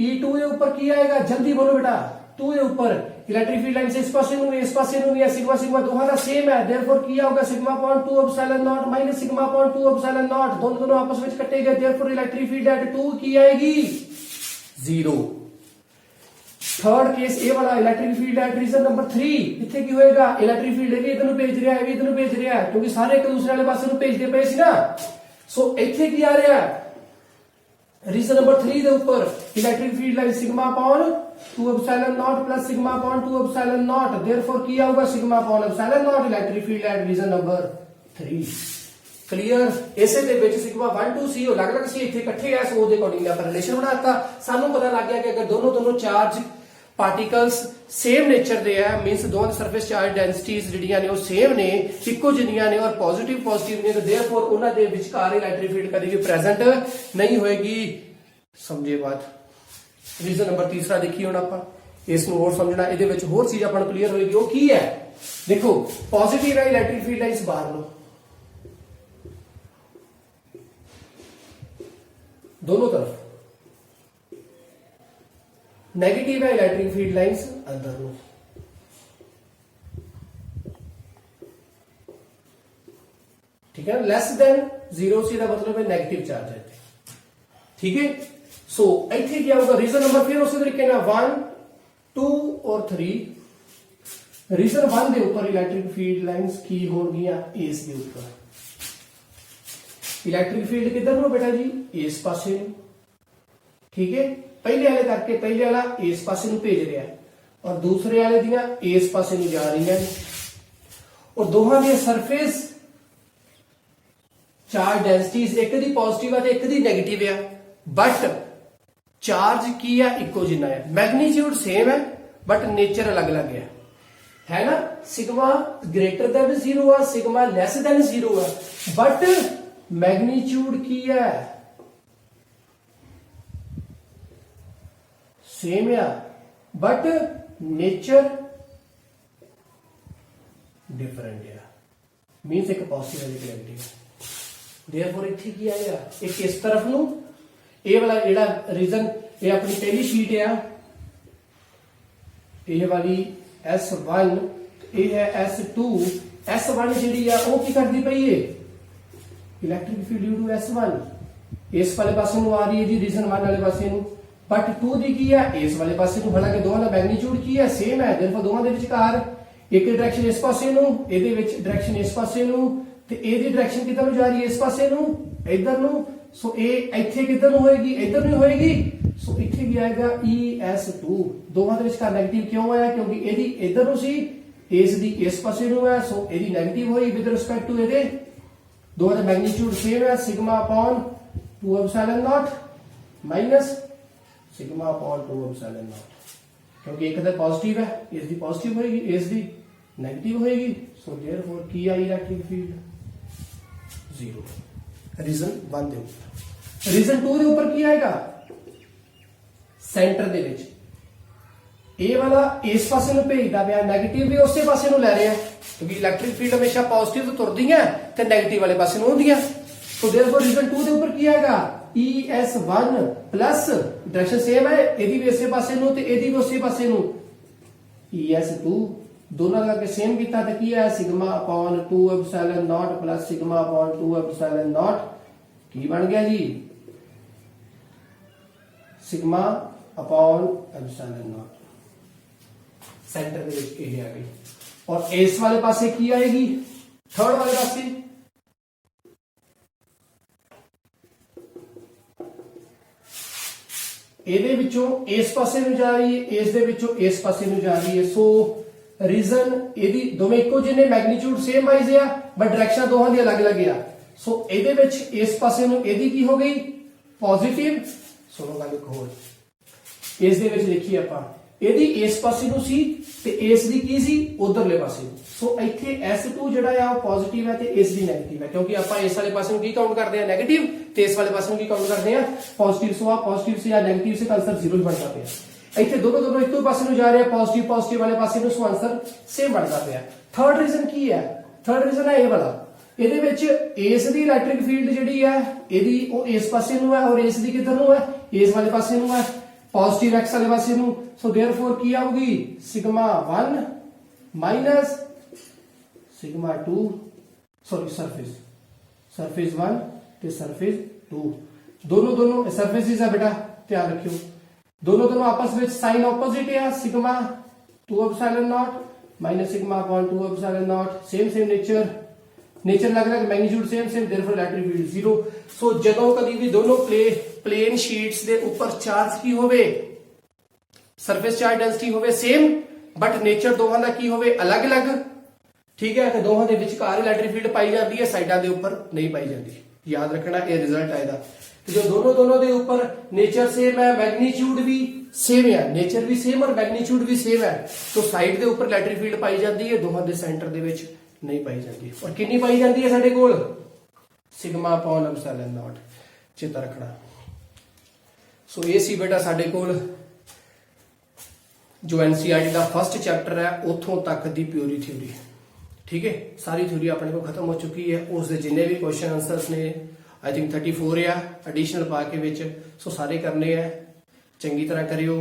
E2 ਦੇ ਉੱਪਰ ਕੀ ਆਏਗਾ ਜਲਦੀ ਬੋਲੋ ਬੇਟਾ 2 ਦੇ ਉੱਪਰ इलेक्ट्रिक फील्ड लाइन से इस पासे ਨੂੰ ਇਸ ਪਾਸੇ ਨੂੰ ਹੈ सिग्मा दोनों का सेम है। देयरफॉर क्या होगा sigma upon 2 epsilon naught minus sigma upon 2 epsilon not दोनों आपस में कटे गए। देयरफॉर इलेक्ट्रिक फील्ड एट 2 की आएगी 0। थर्ड केस ए वाला electric field at region number 3 ਇੱਥੇ ਕੀ ਹੋਏਗਾ ਇਲੈਕਟ੍ਰਿਕ ਫੀਲਡ ਵੀ ਇਧਰ ਨੂੰ ਭੇਜ ਰਿਹਾ ਹੈ ਵੀ ਇਧਰ ਨੂੰ ਭੇਜ ਰਿਹਾ ਹੈ ਕਿਉਂਕਿ ਸਾਰੇ ਇੱਕ ਦੂਸਰੇ ਵਾਲੇ ਪਾਸੇ ਨੂੰ ਭੇਜਦੇ ਪਏ ਸੀ ਨਾ। ਸੋ ਇੱਥੇ ਕੀ ਆ ਰਿਹਾ रीजन नंबर 3 ਦੇ ਉੱਪਰ electric field line sigma upon 2 epsilon not plus sigma upon 2 epsilon not. Therefore क्या होगा sigma upon epsilon not electric field at region number 3। Clear. ਇਸੇ ਦੇ ਵਿੱਚ सिग्मा 1 2 ਸੀ ਉਹ ਅਲੱਗ-ਅਲੱਗ ਸੀ ਇੱਥੇ ਇਕੱਠੇ ਐ ਸੋ ਉਹਦੇ ਅਕੋਰਡਿੰਗ ਆਪਾਂ ਰਿਲੇਸ਼ਨ ਬਣਾਤਾ। ਸਾਨੂੰ ਪਤਾ ਲੱਗ ਗਿਆ ਕਿ ਅਗਰ ਦੋਨੋਂ ਚਾਰਜ ਪਾਰਟੀਕਲਸ ਸੇਮ ਨੇਚਰ ਦੇ ਆ ਮੀਨਸ ਦੋਵਾਂ ਦੀ ਸਰਫੇਸ ਚਾਰਜ ਡੈਂਸਿਟੀਜ਼ ਜਿਹੜੀਆਂ ਨੇ ਉਹ ਸੇਮ ਨੇ ਇੱਕੋ ਜਿਹੀਆਂ ਨੇ ਔਰ ਪੋਜ਼ਿਟਿਵ ਨੇ ਤਾਂ देयरफॉर ਉਹਨਾਂ ਦੇ ਵਿਚਕਾਰ ਇਲੈਕਟ੍ਰਿਕ ਫੀਲਡ ਕਦੇ ਵੀ ਪ੍ਰੈਜ਼ੈਂਟ ਨਹੀਂ ਹੋਏਗੀ। ਸਮਝੇ ਬਾਤ। ਰੀਜ਼ਨ ਨੰਬਰ ਤੀਸਰਾ ਦੇਖੀਏ ਹੁਣ ਆਪਾਂ ਇਸ ਨੂੰ ਹੋਰ ਸਮਝਣਾ ਇਹਦੇ ਵਿੱਚ ਹੋਰ ਚੀਜ਼ ਆਪਾਂ ਨੂੰ ਕਲੀਅਰ ਹੋਏਗੀ ਉਹ ਕੀ ਹੈ। ਦੇਖੋ ਪੋਜ਼ਿਟਿਵ ਹੈ ਇਲੈਕਟ੍ਰਿਕ ਫੀਲਡ ਲਾਈਨਸ ਬਾਹਰ ਨੂੰ दोनों तरफ नेगेटिव है इलेक्ट्रिक फील्ड लाइंस अंदर नो। ठीक है लेस देन 0 सी का मतलब है नेगेटिव चार्ज है। ठीक है सो इथे क्या होगा रीजन नंबर फिर उसी तरीके ना 1 2 और 3 रीजन 1 के ऊपर इलेक्ट्रिक फील्ड लाइंस की होंगियां इस के ऊपर इलेक्ट्रिक फील्ड किधर नो बेटा जी इस पासे नु। ठीक है पहले वाले करके पहले वाला इस पासे नु भेज रहा है और दूसरे वाले दियां इस पासे नु जा रही है और दोहां दी सरफेस चार्ज डेंसिटीज एक दी पॉजिटिव है एक दी नेगेटिव है बट चार्ज की है इको जिन्ना है मैग्नीट्यूड सेम है बट नेचर अलग अलग है ना। सिग्मा ग्रेटर देन 0 है सिग्मा लेस देन 0 है बट मैग्नीट्यूड की है सेम है बट नेचर डिफरेंट है मींस एक पॉजिटिव एक नेगेटिव। देयरफॉर इथे की आएगा एक इस तरफ नु ए वाला जेड़ा रीजन ये अपनी पहली शीट है ए वाली S1 ये है S2 S1 ਜਿਹੜੀ ਆ ਉਹ ਕੀ ਕਰਦੀ ਪਈ ਏ electric field due to S1 ਇਸ ਵਾਲੇ ਪਾਸੇ ਨੂੰ ਆ ਰਹੀ ਹੈ ਜੀ ਰੀਜਨ 1 ਵਾਲੇ ਪਾਸੇ ਨੂੰ ਬਟ 2 ਦੀ ਕੀ ਹੈ ਇਸ ਵਾਲੇ ਪਾਸੇ ਨੂੰ ਹਾਲਾਂਕਿ ਦੋਵਾਂ ਦਾ ਮੈਗਨੀਟਿਊਡ ਕੀ ਹੈ ਸੇਮ ਹੈ ਦੇਰਫੋਰ ਦੋਵਾਂ ਦੇ ਵਿਚਕਾਰ ਇੱਕ ਡਾਇਰੈਕਸ਼ਨ ਇਸ ਪਾਸੇ ਨੂੰ ਇਹਦੇ ਵਿੱਚ ਡਾਇਰੈਕਸ਼ਨ ਇਸ ਪਾਸੇ ਨੂੰ ਤੇ ਇਹਦੀ ਡਾਇਰੈਕਸ਼ਨ ਕਿੱਧਰ ਨੂੰ ਜਾ ਰਹੀ ਹੈ ਇਸ ਪਾਸੇ ਨੂੰ ਇੱਧਰ ਨੂੰ ਸੋ ਇਹ ਇੱਥੇ ਕਿੱਧਰ ਨੂੰ ਹੋਏਗੀ ਇੱਧਰ ਨੂੰ ਹੋਏਗੀ ਸੋ ਇੱਥੇ ਵੀ ਆਏਗਾ ES2 ਦੋਵਾਂ ਦੇ ਵਿਚਕਾਰ 네ਗੇਟਿਵ ਕਿਉਂ ਆਇਆ ਕਿਉਂਕਿ ਇਹਦੀ ਇੱਧਰ ਨੂੰ ਸੀ ਇਸ ਦੀ ਇਸ ਪਾਸੇ ਨੂੰ ਹੈ ਸੋ ਇਹਦੀ 네ਗੇਟਿਵ ਹੋਈ ਵਿਦ ਰਿਸਪੈਕਟ ਟੂ ਇਹਦੇ ਦੋਵਾਂ ਦਾ ਮੈਗਨੀਟਿਊਡ ਸੇਮ ਹੈ sigma upon 2 epsilon not minus sigma upon 2 epsilon not क्योंकि एक पॉजिटिव है इस दी पॉजिटिव होएगी इस दी नेगेटिव होएगी सो देयरफॉर की आई इलेक्ट्रिक फील्ड 0 रीजन 1 दे ऊपर रीजन 2 दे ऊपर की आएगा सेंटर दे विच ए वाला इस पासे नु भेजदा पिया नेगेटिव भी उसे पासे नु ले रहा है क्योंकि इलेक्ट्रिक फील्ड हमेशा पॉजिटिव तो तुरदी है ते नेगेटिव वाले पासे नु होंदी है सो देयरफॉर रीजन 2 दे ऊपर की आएगा ES1 प्लस डायरेक्शन सेम है एदी भी इसे पासे नु ते एदी भी उसे पासे नु ES2 दोनों लगा के सेम कीता ते की है sigma upon 2 epsilon not plus sigma upon 2 epsilon naught की बन गया जी sigma upon epsilon naught center दे विच ये आ गई और इस वाले पासे की आएगी थर्ड वाले पासे ਇਹਦੇ ਵਿੱਚੋਂ ਇਸ ਪਾਸੇ ਨੂੰ ਜਾ ਰਹੀ ਹੈ ਇਸ ਦੇ ਵਿੱਚੋਂ ਇਸ ਪਾਸੇ ਨੂੰ ਜਾ ਰਹੀ ਹੈ ਸੋ ਰੀਜ਼ਨ ਇਹਦੀ ਦੋਵੇਂ ਇੱਕੋ ਜਿਹੇ ਮੈਗਨੀਟਿਊਡ ਸੇਮ ਵਾਈਜ਼ ਆ ਬਟ ਡਾਇਰੈਕਸ਼ਨ ਦੋਹਾਂ ਦੀ ਅਲੱਗ-ਅਲੱਗ ਆ ਸੋ ਇਹਦੇ ਵਿੱਚ ਇਸ ਪਾਸੇ ਨੂੰ ਇਹਦੀ ਕੀ ਹੋ ਗਈ ਪੋਜ਼ਿਟਿਵ ਸੁਣੋ ਗੱਲ ਇੱਕ ਹੋਰ ਇਸ ਦੇ ਵਿੱਚ ਲਿਖੀ ਆਪਾਂ ਇਹਦੀ ਇਸ ਪਾਸੇ ਨੂੰ ਸੀ ਤੇ ਇਸ ਦੀ ਕੀ ਸੀ ਉਧਰਲੇ ਪਾਸੇ ਨੂੰ ਸੋ ਇੱਥੇ S2 ਜਿਹੜਾ ਆ ਉਹ ਪੋਜ਼ਿਟਿਵ ਹੈ ਤੇ ਇਸ ਦੀ ਨੈਗੇਟਿਵ ਹੈ ਕਿਉਂਕਿ ਆਪਾਂ ਇਸ ਵਾਲੇ ਪਾਸੇ ਨੂੰ ਕੀ ਕਾਊਂਟ ਕਰਦੇ ਆ ਨੈਗੇਟਿਵ ਤੇ ਇਸ ਵਾਲੇ ਪਾਸੇ ਨੂੰ ਕੀ ਕਾਊਂਟ ਕਰਦੇ ਆ पॉजिटिव सो आप पॉजिटिव से या नेगेटिव से आंसर 0 बन जाते हैं ਇੱਥੇ ਦੋਨੋਂ ਇੱਕੋ ਪਾਸੇ ਨੂੰ ਜਾ ਰਹੇ ਆ ਪੋਜ਼ਿਟਿਵ ਵਾਲੇ ਪਾਸੇ ਨੂੰ ਸੋ ਆਂਸਰ ਸੇਮ ਬਣ ਜਾਂਦੇ ਆ ਥਰਡ ਰੀਜ਼ਨ ਕੀ ਹੈ ਥਰਡ ਰੀਜ਼ਨ ਹੈ ਇਹ ਵਾਲਾ ਇਹਦੇ ਵਿੱਚ ਇਸ ਦੀ ਇਲੈਕਟ੍ਰਿਕ ਫੀਲਡ ਜਿਹੜੀ ਹੈ ਇਹਦੀ ਉਹ ਇਸ ਪਾਸੇ ਨੂੰ ਹੈ ਔਰ ਇਸ ਦੀ ਕਿੱਧਰ ਨੂੰ ਹੈ ਇਸ ਵਾਲੇ ਪਾਸੇ ਨੂੰ ਹੈ ਪੋਜ਼ਿਟਿਵ x ਵਾਲੇ ਪਾਸੇ ਨੂੰ ਸੋ देयरफॉर ਕੀ ਆਊਗੀ sigma 1 minus sigma 2 sorry surface 1 ਤੇ सरफेस 2 दोनों सरफेसेस है बेटा ध्यान रखियो दोनों आपस में साइन ऑपोजिट है sigma 2 epsilon naught minus sigma upon 2 epsilon naught same nature अलग magnitude same therefore electric field 0 so ਜਦੋਂ ਕਦੀ ਵੀ ਦੋਨੋਂ प्लेन शीट्स ਦੇ ਉੱਪਰ ਚਾਰਜ ਕੀ ਹੋਵੇ सरफेस चार्ज डेंसिटी ਹੋਵੇ सेम बट नेचर ਦੋਹਾਂ ਦਾ ਕੀ ਹੋਵੇ ਅਲੱਗ-ਅਲੱਗ ठीक है तो दोहां दे विचकार इलेक्ट्रिक फील्ड पाई जाती है साइडां दे ऊपर नहीं पाई जाती याद रखना ये रिजल्ट आएगा जो दोनों दे ऊपर नेचर सेम है मैग्नीट्यूड भी सेम है नेचर भी सेम और मैग्नीट्यूड भी सेम है तो साइड दे ऊपर इलेक्ट्रिक फील्ड पाई जाती है दोहां दे सेंटर दे विच नहीं पाई जाती और कितनी पाई जाती है साडे कोल सिग्मा अपॉन एप्सिलॉन नॉट चेता रखना सो ये सी बेटा साडे कोल जो NCERT दा फर्स्ट चैप्टर है उथों तक दी प्योरी थ्योरी ठीक है सारी थ्योरी अपने को खत्म हो चुकी है उस दे जिन्ने भी क्वेश्चन आंसर्स ने आई थिंक 34 आ एडिशनल पा के विच सो सारे करने हैं चंगी तरह करियो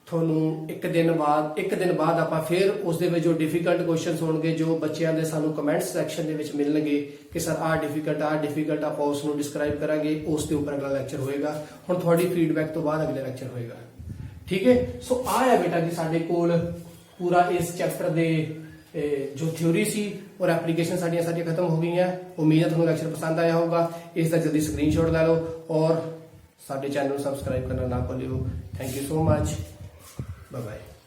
ਤੁਹਾਨੂੰ ਇੱਕ ਦਿਨ ਬਾਅਦ ਆਪਾਂ ਫਿਰ ਉਸ ਦੇ ਵਿੱਚ ਜੋ ਡਿਫਿਕਲਟ ਕੁਐਸਚਨਸ ਹੋਣਗੇ ਜੋ ਬੱਚਿਆਂ ਦੇ ਸਾਨੂੰ ਕਮੈਂਟਸ ਸੈਕਸ਼ਨ ਦੇ ਵਿੱਚ ਮਿਲਣਗੇ ਕਿ ਸਰ ਆਹ ਡਿਫਿਕਲਟ ਆਪਾਂ ਉਸ ਨੂੰ ਡਿਸਕ੍ਰਾਈਬ ਕਰਾਂਗੇ ਉਸ ਦੇ ਉੱਪਰ ਅਗਲਾ ਲੈਕਚਰ ਹੋਏਗਾ ਹੁਣ ਤੁਹਾਡੀ ਫੀਡਬੈਕ ਤੋਂ ਬਾਅਦ ਅਗਲਾ ਲੈਕਚਰ ਹੋਏਗਾ ਠੀਕ ਹੈ ਸੋ ਆਹ ਹੈ ਬੇਟਾ ਜੀ ਸਾਡੇ ਕੋਲ ਪੂਰਾ ਇਸ ਚੈਪਟਰ ਦੇ जो थ्योरी सी और एप्लीकेशन साड़ियां खत्म हो गई हैं उम्मीद है तुम्हें लेक्चर पसंद आया होगा इसका जल्दी स्क्रीनशॉट ले लो और साडे चैनल को सब्सक्राइब करना ना भूलियो thank you so much bye bye.